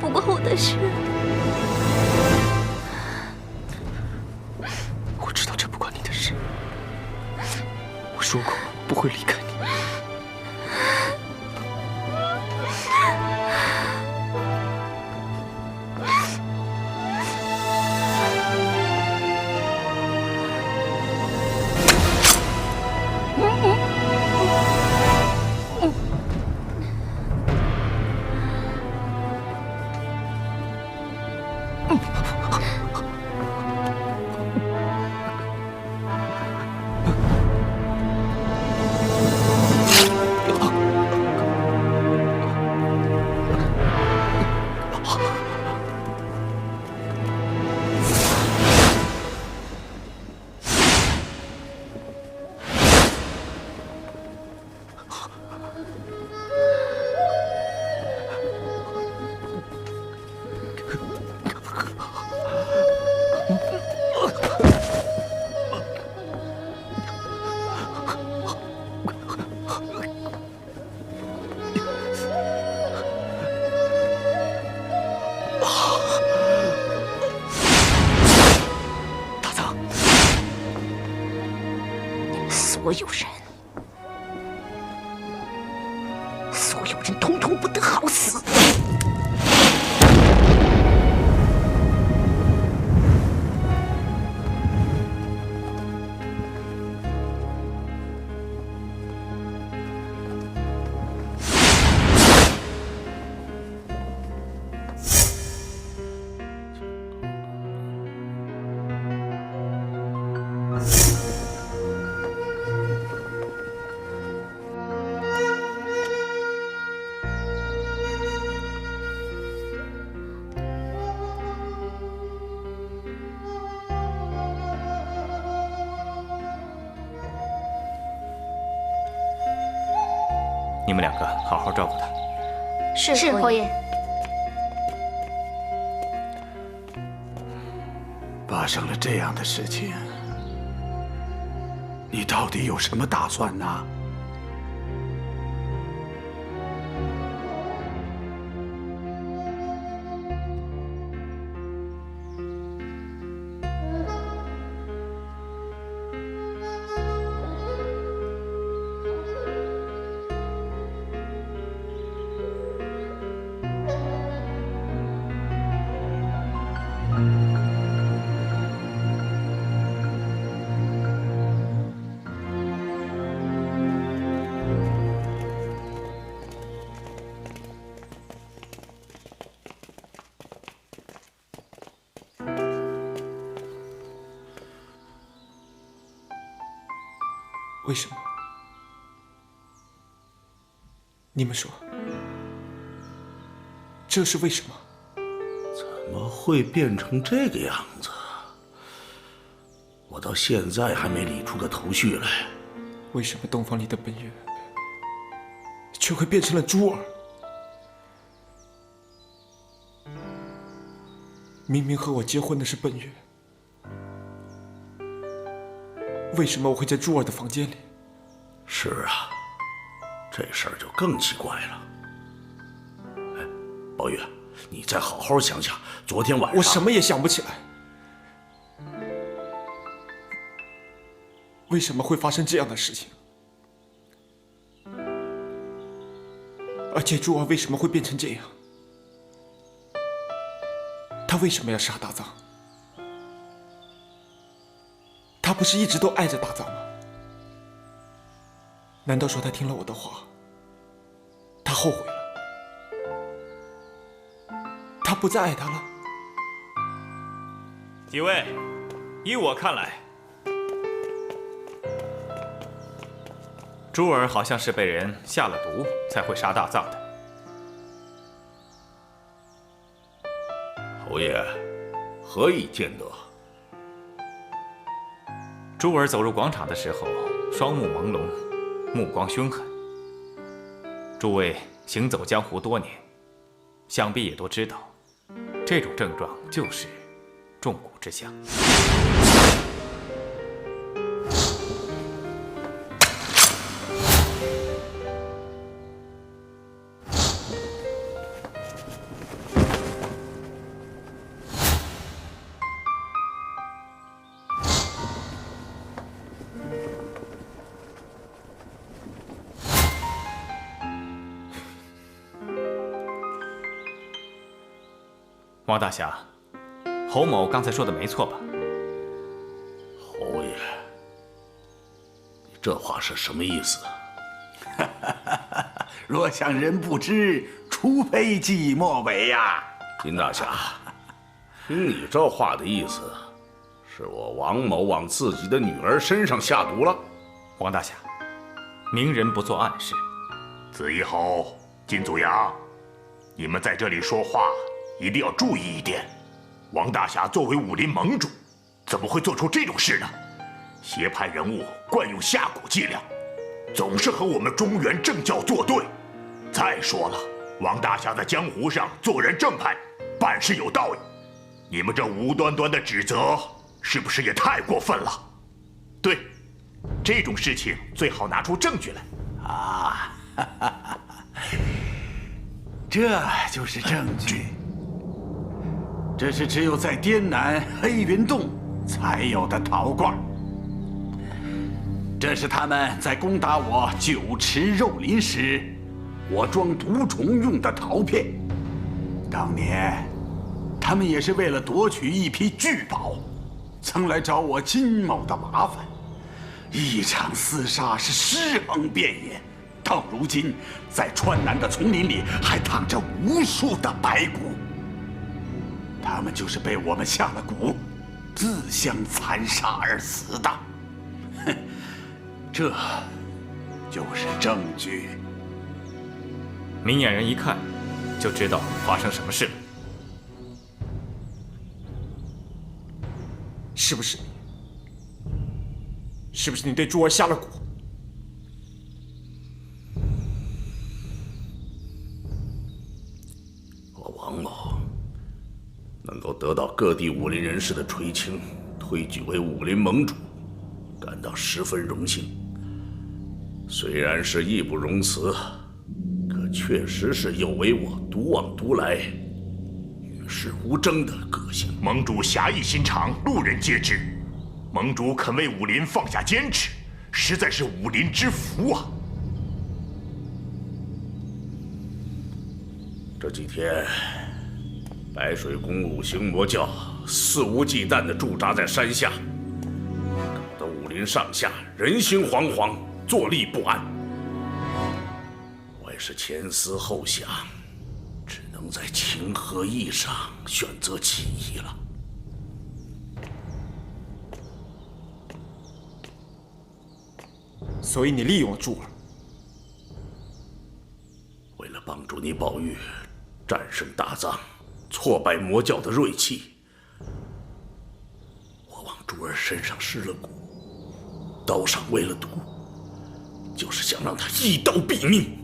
不关我的事。我知道这不关你的事。我说过不会离开你。所有人统统不得好死！你们两个好好照顾他。是侯爷。发生了这样的事情，你到底有什么打算呢？为什么？你们说，这是为什么？怎么会变成这个样子？我到现在还没理出个头绪来。为什么洞房里的本月，却会变成了珠儿？明明和我结婚的是本月。为什么我会在珠儿的房间里？是啊，这事儿就更奇怪了。哎，宝玉，你再好好想想，昨天晚上我什么也想不起来。为什么会发生这样的事情？而且珠儿为什么会变成这样？她为什么要杀大藏？他不是一直都爱着大藏吗？难道说他听了我的话，他后悔了？他不再爱他了？几位，依我看来，珠儿好像是被人下了毒，才会杀大藏的。侯爷，何以见得？珠儿走入广场的时候，双目朦胧，目光凶狠。诸位行走江湖多年，想必也都知道，这种症状就是中蛊之象。王大侠，侯某刚才说的没错吧？侯爷，你这话是什么意思？若想人不知，除非己莫为呀。金大侠，听你这话的意思，是我王某往自己的女儿身上下毒了？王大侠，明人不做暗事。子怡侯、金祖阳，你们在这里说话一定要注意一点。王大侠作为武林盟主，怎么会做出这种事呢？邪派人物惯用下蛊伎俩，总是和我们中原正教作对。再说了，王大侠在江湖上做人正派，办事有道义。你们这无端端的指责，是不是也太过分了？对，这种事情最好拿出证据来。啊，这就是证据。这是只有在滇南黑云洞才有的陶罐。这是他们在攻打我酒池肉林时，我装毒虫用的陶片。当年，他们也是为了夺取一批巨宝，曾来找我金某的麻烦。一场厮杀是尸横遍野，到如今，在川南的丛林里还躺着无数的白骨。他们就是被我们下了蛊，自相残杀而死的。哼，这就是证据。明眼人一看，就知道发生什么事了。是不是你？是不是你对珠儿下了蛊？能够得到各地武林人士的垂青，推举为武林盟主，感到十分荣幸。虽然是义不容辞，可确实是有违我独往独来、与世无争的个性。盟主侠义心肠，路人皆知。盟主肯为武林放下坚持，实在是武林之福啊！这几天，白水宫五行魔教肆无忌惮地驻扎在山下，搞得武林上下人心惶惶，坐立不安。我也是前思后想，只能在情和义上选择其一了。所以你利用了珠儿，为了帮助你宝玉战胜大藏，挫败魔教的锐气，我往珠儿身上施了蛊，刀上喂了毒，就是想让他一刀毙命。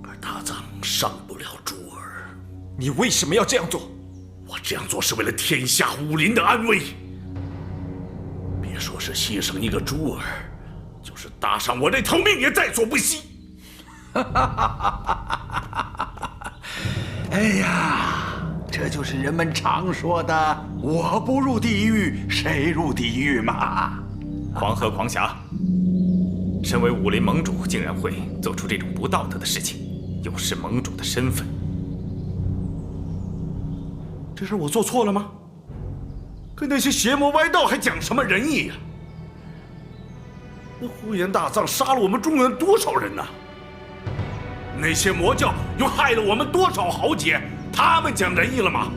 而大藏伤不了珠儿。你为什么要这样做？我这样做是为了天下武林的安危。别说是牺牲一个珠儿，就是搭上我这条命也在所不惜。哎呀，这就是人们常说的“我不入地狱，谁入地狱”嘛。狂喝狂侠，身为武林盟主，竟然会做出这种不道德的事情，有失盟主的身份。这事我做错了吗？跟那些邪魔歪道还讲什么仁义呀？那呼延大藏杀了我们中原多少人呢？那些魔教又害了我们多少豪杰？他们讲仁义了吗？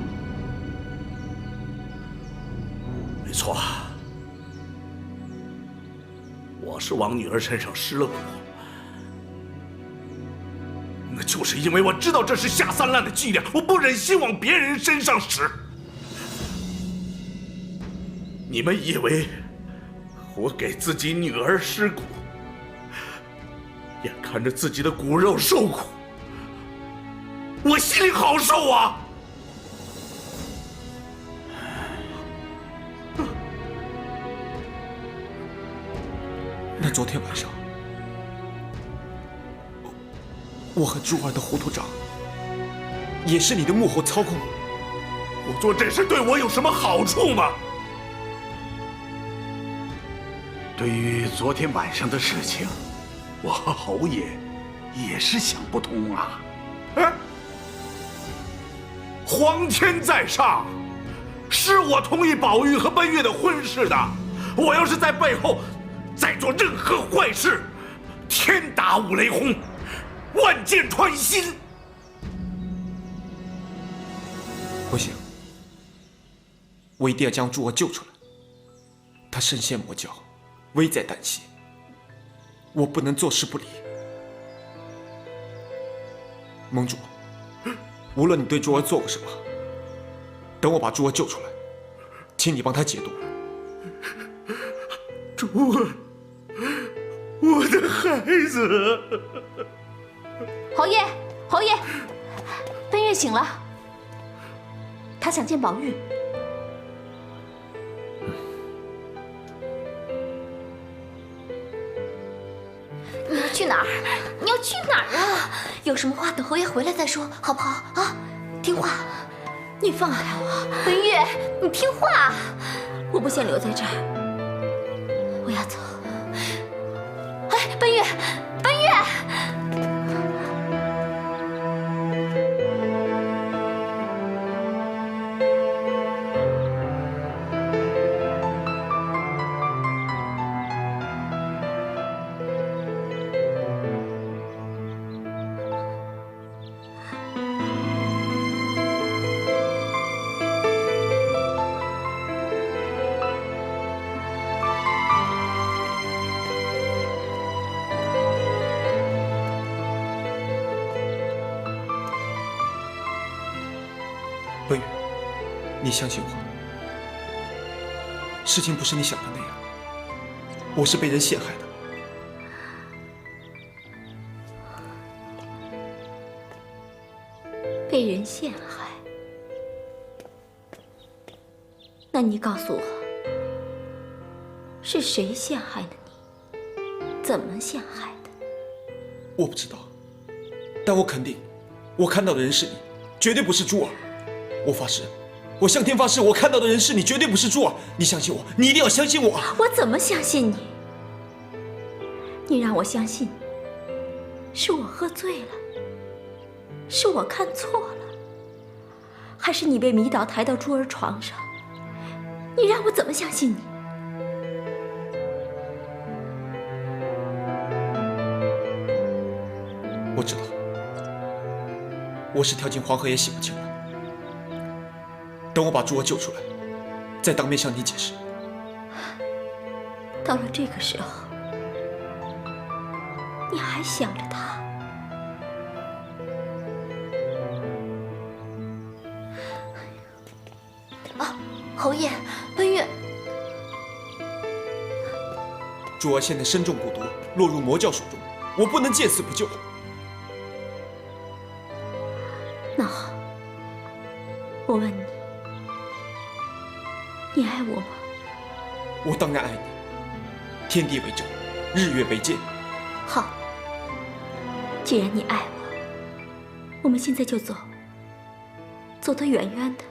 没错，我是往女儿身上施了蛊，那就是因为我知道这是下三滥的伎俩，我不忍心往别人身上使。你们以为我给自己女儿施蛊，眼看着自己的骨肉受苦，我心里好受啊！那昨天晚上，我和珠儿的糊涂账，也是你的幕后操控。我做这事对我有什么好处吗？对于昨天晚上的事情，我和侯爷也是想不通啊。哎，皇天在上，是我同意宝玉和奔月的婚事的。我要是在背后再做任何坏事，天打五雷轰，万箭穿心。不行，我一定要将珠儿救出来。她身陷魔教，危在旦夕，我不能坐视不理。盟主，无论你对珠儿做过什么，等我把珠儿救出来，请你帮她解毒。珠儿，我的孩子。侯爷，侯爷，奔月醒了，他想见宝玉。你要去哪儿？你要去哪儿啊？有什么话等侯爷回来再说，好不好啊？听话，你放开我。奔月，你听话。我不想留在这儿，我要走。哎，奔月，奔月。奔月，你相信我，事情不是你想的那样，我是被人陷害的。被人陷害，那你告诉我，是谁陷害的你？怎么陷害的？我不知道，但我肯定，我看到的人是你，绝对不是珠儿。我发誓，我向天发誓，我看到的人是你，绝对不是珠儿。你相信我，你一定要相信我。我怎么相信你？你让我相信，是我喝醉了，是我看错了，还是你被迷倒抬到珠儿床上？你让我怎么相信你？我知道，我是跳进黄河也洗不清了。等我把珠儿救出来，再当面向你解释。到了这个时候，你还想着他？啊，侯爷，奔月，珠儿现在身中蛊毒，落入魔教手中，我不能见死不救。那好，我问你，你爱我吗？我当然爱你，天地为证，日月为鉴。好，既然你爱我，我们现在就走，走得远远的，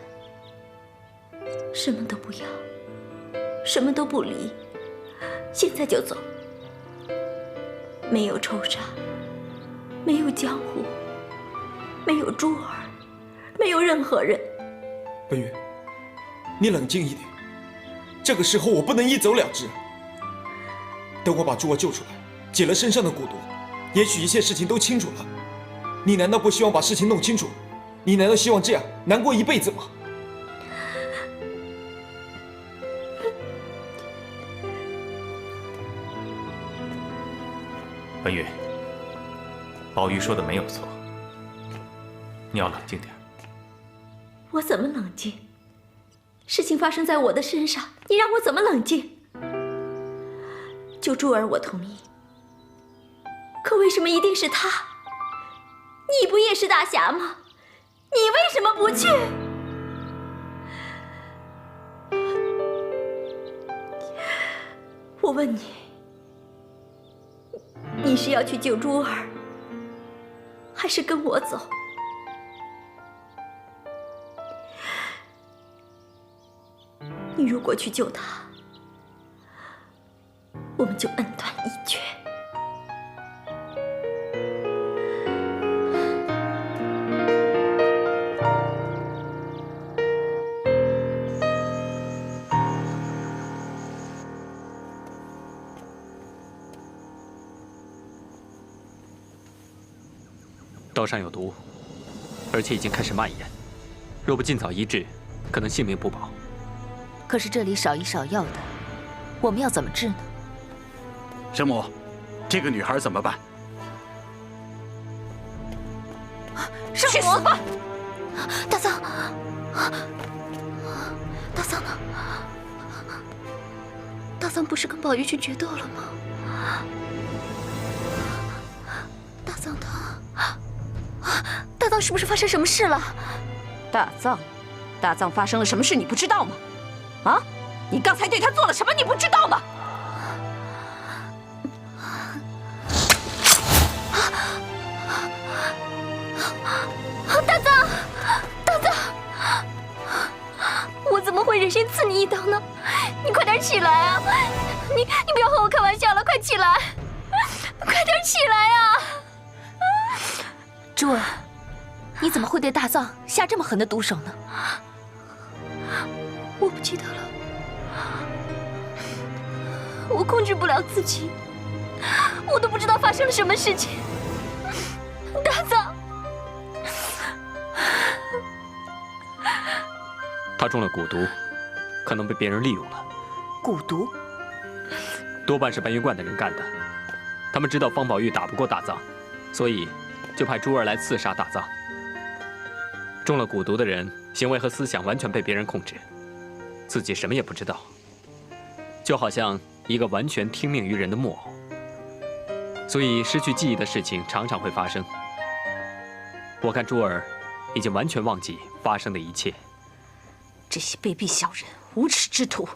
什么都不要，什么都不理，现在就走。没有仇杀，没有江湖，没有珠儿，没有任何人。奔月，你冷静一点，这个时候我不能一走了之。等我把珠儿救出来，解了身上的蛊毒，也许一切事情都清楚了。你难道不希望把事情弄清楚？你难道希望这样难过一辈子吗？奔月，宝玉说的没有错，你要冷静点。我怎么冷静？事情发生在我的身上，你让我怎么冷静？救珠儿我同意，可为什么一定是他？你不也是大侠吗？你为什么不去？我问你，你是要去救珠儿，还是跟我走？你如果去救他，我们就恩断义绝。刀上有毒，而且已经开始蔓延，若不尽早医治，可能性命不保。可是这里少医少药的，我们要怎么治呢？生母，这个女孩怎么办？生母，去死吧！大藏，大藏呢？大藏不是跟宝玉去决斗了吗？大藏他，大藏是不是发生什么事了？大藏发生了什么事你不知道吗？啊，你刚才对他做了什么你不知道吗？大藏，大藏，我怎么会忍心刺你一刀呢？你快点起来啊！你不要和我开玩笑了，快起来！快点起来啊！珠儿，你怎么会对大藏下这么狠的毒手呢？我不记得了，我控制不了自己，我都不知道发生了什么事情。大藏，他中了蛊毒，可能被别人利用了。蛊毒？多半是白云观的人干的。他们知道方宝玉打不过大藏，所以就派珠儿来刺杀大藏。中了蛊毒的人，行为和思想完全被别人控制，自己什么也不知道，就好像一个完全听命于人的木偶。所以失去记忆的事情常常会发生。我看珠儿已经完全忘记发生的一切。这些卑鄙小人，无耻之徒！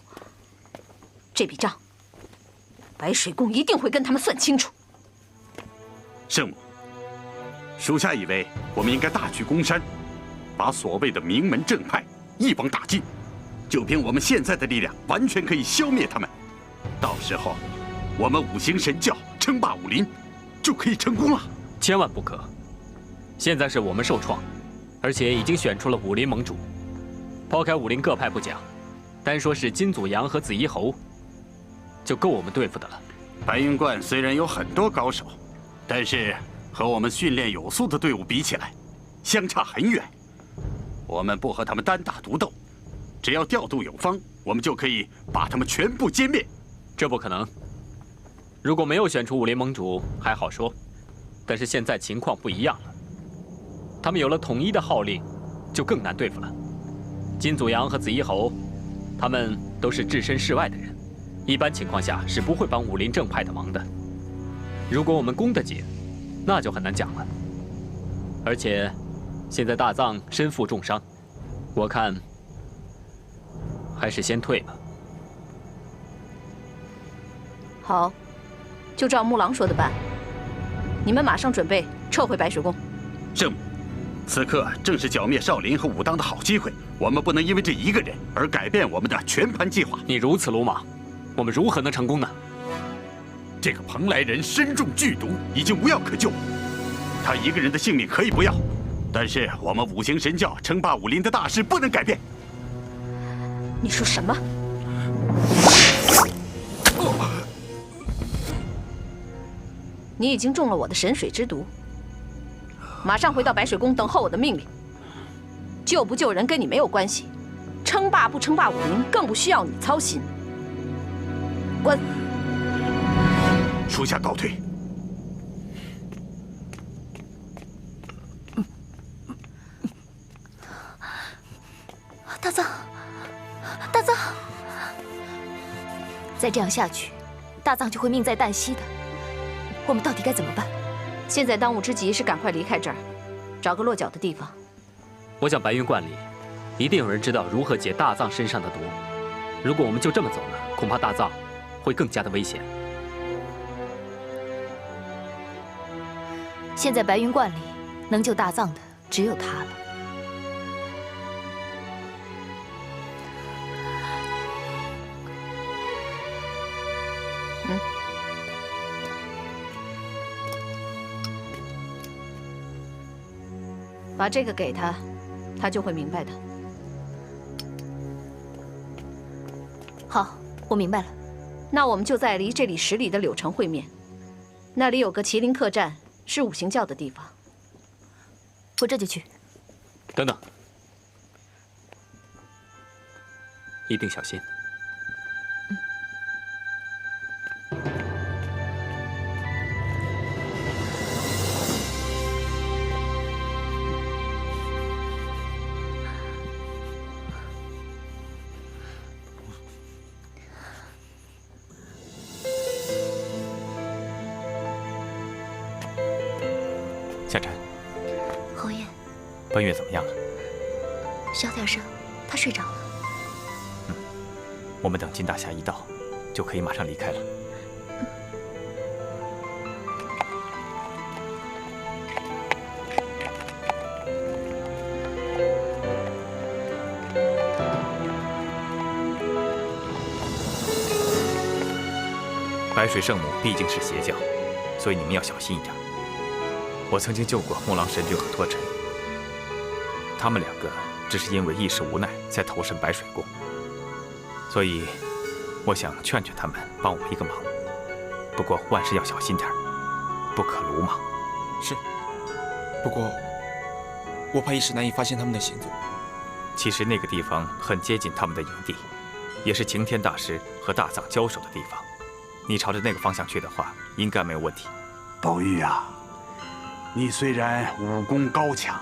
这笔账，白水宫一定会跟他们算清楚。圣母，属下以为我们应该大举攻山，把所谓的名门正派一网打尽。就凭我们现在的力量，完全可以消灭他们。到时候，我们五行神教称霸武林，就可以成功了。千万不可！现在是我们受创，而且已经选出了武林盟主。抛开武林各派不讲，单说是金祖阳和紫衣侯，就够我们对付的了。白云观虽然有很多高手，但是和我们训练有素的队伍比起来，相差很远。我们不和他们单打独斗，只要调度有方，我们就可以把他们全部歼灭。这不可能。如果没有选出武林盟主还好说，但是现在情况不一样了。他们有了统一的号令，就更难对付了。金祖阳和紫衣侯，他们都是置身事外的人，一般情况下是不会帮武林正派的忙的。如果我们攻得紧，那就很难讲了。而且，现在大藏身负重伤，我看还是先退吧。好，就照木狼说的办。你们马上准备撤回白水宫。圣母，此刻正是剿灭少林和武当的好机会，我们不能因为这一个人而改变我们的全盘计划。你如此鲁莽，我们如何能成功呢？这个蓬莱人身中剧毒，已经无药可救。他一个人的性命可以不要，但是我们五行神教称霸武林的大势不能改变。你说什么？你已经中了我的神水之毒，马上回到白水宫等候我的命令。救不救人跟你没有关系，称霸不称霸武林更不需要你操心。滚！属下告退。大藏，大藏，再这样下去，大藏就会命在旦夕的。我们到底该怎么办？现在当务之急是赶快离开这儿，找个落脚的地方。我想白云观里一定有人知道如何解大藏身上的毒。如果我们就这么走了，恐怕大藏会更加的危险。现在白云观里能救大藏的只有他了。把这个给他，他就会明白的。好，我明白了。那我们就在离这里10里的柳城会面，那里有个麒麟客栈，是五行教的地方。我这就去。等等，一定小心。夏晨，侯爷，奔月怎么样了？小点声，他睡着了。我们等金大侠一到，就可以马上离开了。白水圣母毕竟是邪教，所以你们要小心一点。我曾经救过木狼神君和脱尘，他们两个只是因为一时无奈才投身白水宫，所以我想劝劝他们帮我一个忙。不过万事要小心点，不可鲁莽。是，不过我怕一时难以发现他们的行踪。其实那个地方很接近他们的营地，也是擎天大师和大藏交手的地方。你朝着那个方向去的话，应该没有问题。宝玉啊，你虽然武功高强，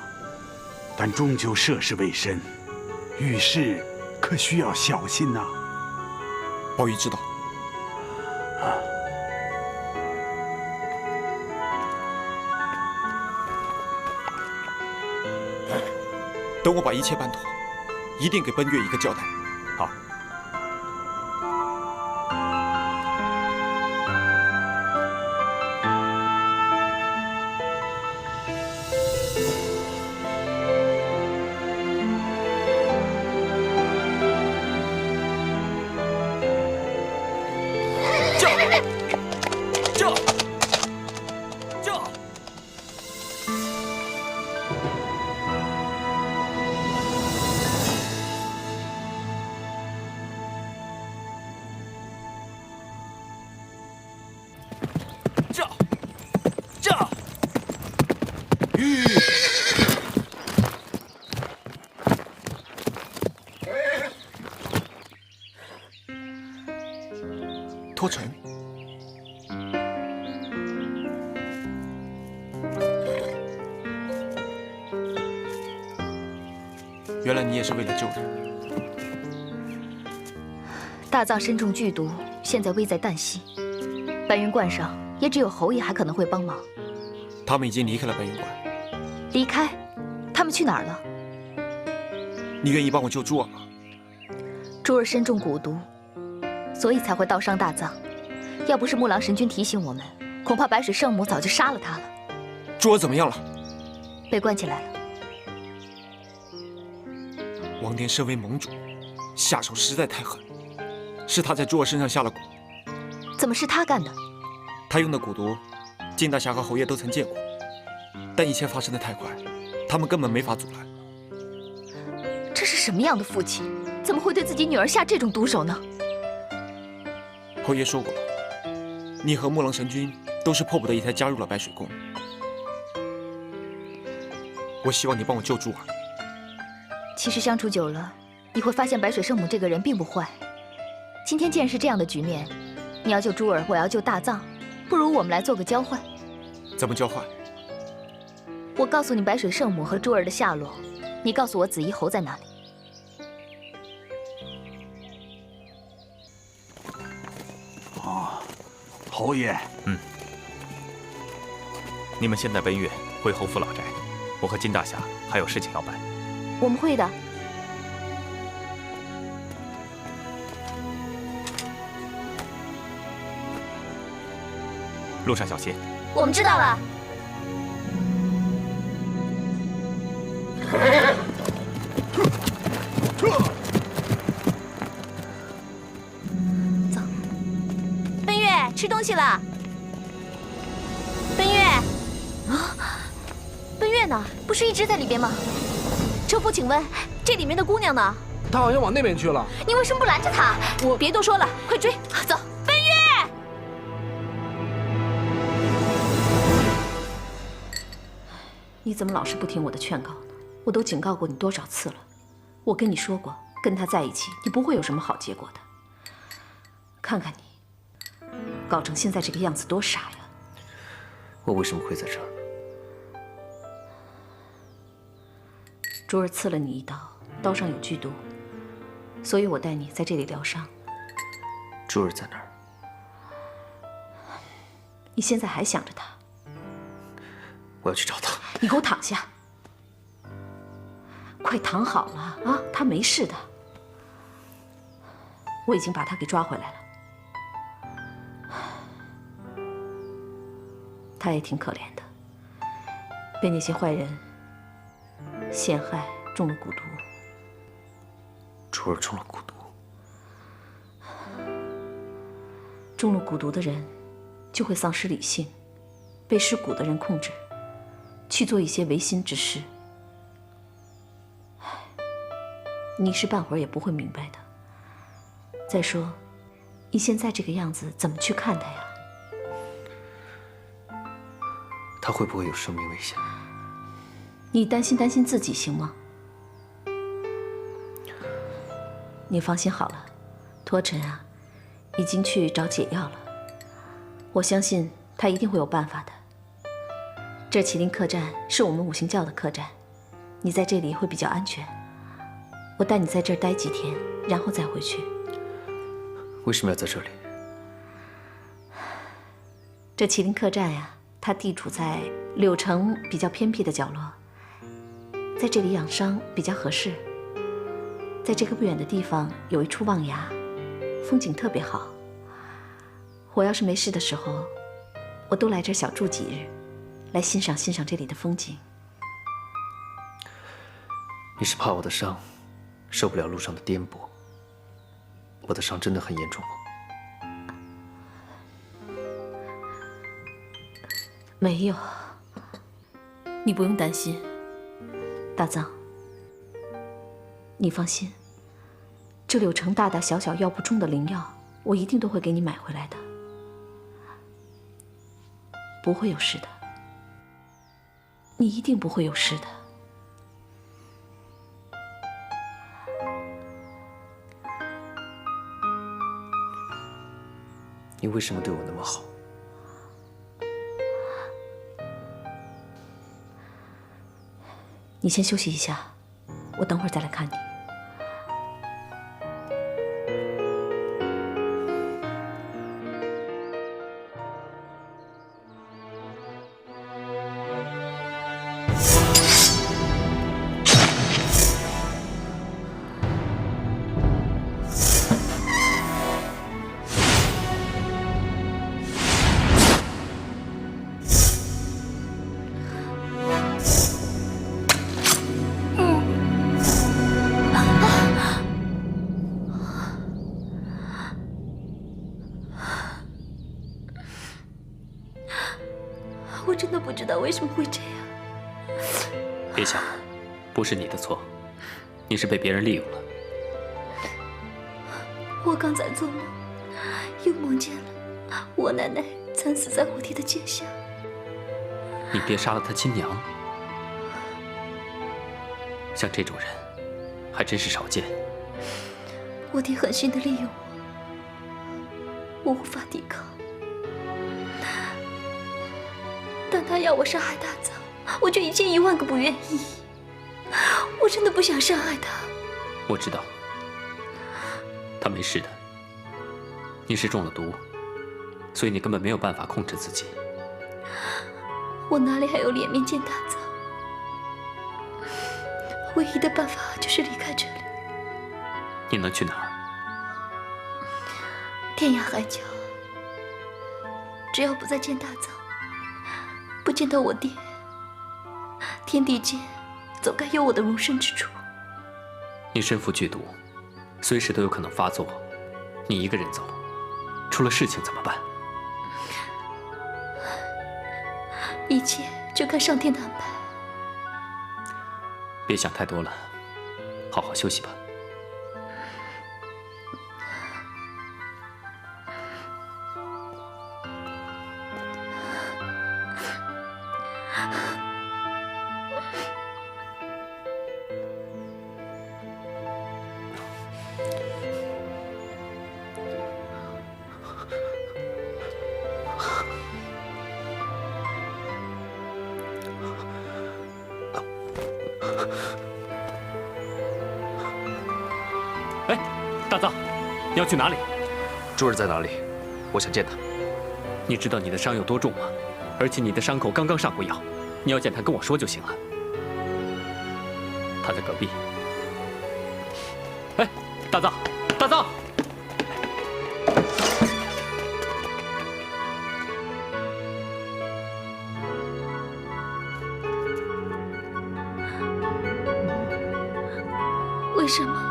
但终究涉世未深，遇事可需要小心呐。宝玉知道。等我把一切办妥，一定给奔月一个交代。好，脱尘。原来你也是为了救人。大藏身中剧毒，现在危在旦夕。白云观上也只有侯爷还可能会帮忙。他们已经离开了白云观。离开？他们去哪儿了？你愿意帮我救珠儿吗？珠儿身中蛊毒，所以才会刀伤大藏。要不是木狼神君提醒我们，恐怕白水圣母早就杀了他了。珠儿怎么样了？被关起来了。王颠身为盟主，下手实在太狠，是他在珠儿身上下了蛊。怎么是他干的？他用的蛊毒，金大侠和侯爷都曾见过，但一切发生的太快，他们根本没法阻拦。这是什么样的父亲？怎么会对自己女儿下这种毒手呢？侯爷说过，你和木狼神君都是迫不得已才加入了白水宫。我希望你帮我救珠儿。其实相处久了，你会发现白水圣母这个人并不坏。今天既然是这样的局面，你要救珠儿，我要救大藏，不如我们来做个交换。怎么交换？我告诉你白水圣母和珠儿的下落，你告诉我紫衣侯在哪里。哦，侯爷。你们现在奔月回侯府老宅，我和金大侠还有事情要办。我们会的。路上小心。我们知道了。走，奔月，吃东西了。奔月，啊，奔月呢？不是一直在里边吗？车夫，请问这里面的姑娘呢？她好像往那边去了。你为什么不拦着她？我别多说了，快追，走，奔月。你怎么老是不听我的劝告呢？我都警告过你多少次了？我跟你说过，跟他在一起，你不会有什么好结果的。看看你，搞成现在这个样子，多傻呀！我为什么会在这儿？珠儿刺了你一刀，刀上有剧毒，所以我带你在这里疗伤。珠儿在哪儿？你现在还想着她？我要去找她。你给我躺下，快躺好了啊！她没事的，我已经把她给抓回来了。她也挺可怜的，被那些坏人陷害，中了蛊毒。珠儿中了蛊毒。中了蛊毒的人就会丧失理性，被施蛊的人控制，去做一些违心之事。你一时半会儿也不会明白的。再说，你现在这个样子，怎么去看他呀？他会不会有生命危险？你担心自己行吗？你放心好了，脱尘啊，已经去找解药了。我相信他一定会有办法的。这麒麟客栈是我们五行教的客栈，你在这里会比较安全。我带你在这儿待几天，然后再回去。为什么要在这里？这麒麟客栈呀，它地处在柳城比较偏僻的角落，在这里养伤比较合适。在这个不远的地方有一处望崖，风景特别好。我要是没事的时候，我都来这儿小住几日，来欣赏欣赏这里的风景。你是怕我的伤受不了路上的颠簸？我的伤真的很严重吗？没有，你不用担心。大藏，你放心，这柳城大大小小药不中的灵药，我一定都会给你买回来的，不会有事的。你一定不会有事的。你为什么对我那么好？你先休息一下，我等会儿再来看你。我真的不知道为什么会这样。别想了，不是你的错，你是被别人利用了。我刚才做梦，又梦见了我奶奶惨死在我爹的剑下。你爹杀了他亲娘，像这种人还真是少见。我爹狠心的利用我，我无法抵抗。但他要我杀害大藏，我却一千1万个不愿意。我真的不想伤害他。我知道，他没事的。你是中了毒，所以你根本没有办法控制自己。我哪里还有脸面见大藏？唯一的办法就是离开这里。你能去哪儿？天涯海角。只要不再见大藏，不见到我爹，天地间总该有我的容身之处。你身负剧毒，随时都有可能发作。你一个人走，出了事情怎么办？一切就看上天的安排。别想太多了，好好休息吧。哎，大藏，你要去哪里？珠儿在哪里？我想见她。你知道你的伤有多重吗？而且你的伤口刚刚上过药，你要见她跟我说就行了。她在隔壁。哎，大藏，大藏！为什么？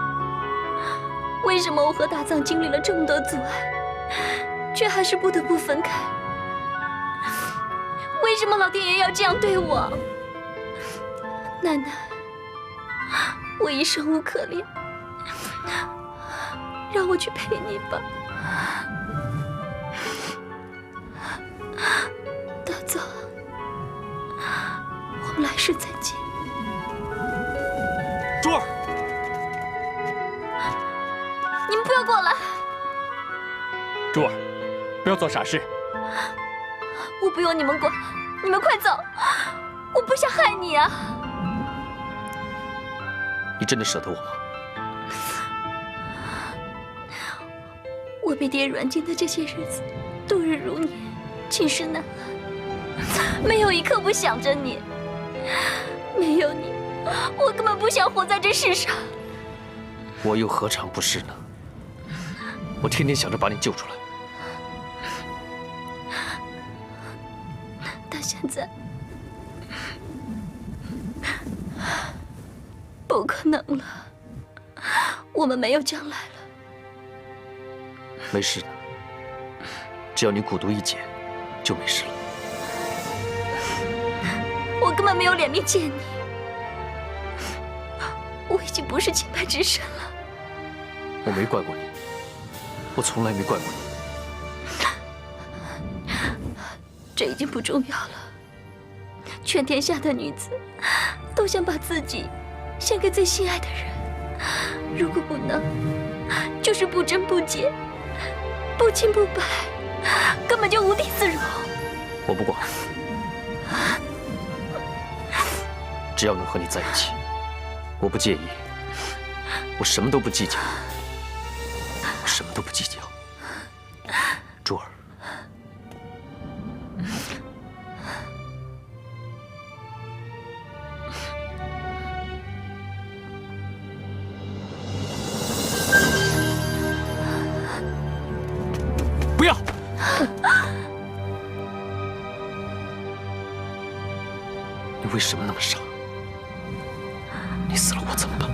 为什么我和大藏经历了这么多阻碍，却还是不得不分开？为什么老天爷要这样对我？奶奶，我已生无可恋，让我去陪你吧。大藏，我们来世再见。珠儿，你们不要过来！珠儿，不要做傻事。我不用你们管，你们快走！我不想害你啊！你真的舍得我吗？我被爹软禁的这些日子，度日如年，寝食难安，没有一刻不想着你。没有你，我根本不想活在这世上。我又何尝不是呢？我天天想着把你救出来。但现在不可能了，我们没有将来了。没事的，只要你蛊毒一解，就没事了。我根本没有脸面见你，我已经不是清白之身了。我没怪过你，我从来没怪过你。这已经不重要了。全天下的女子都想把自己献给最心爱的人，如果不能，就是不贞不洁，不清不白。根本就无地自容。我不管，只要能和你在一起，我不介意，我什么都不计较，我什么都不计较。珠儿，不要！你为什么那么傻？你死了我怎么办？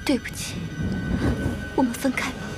对不起，我们分开吧。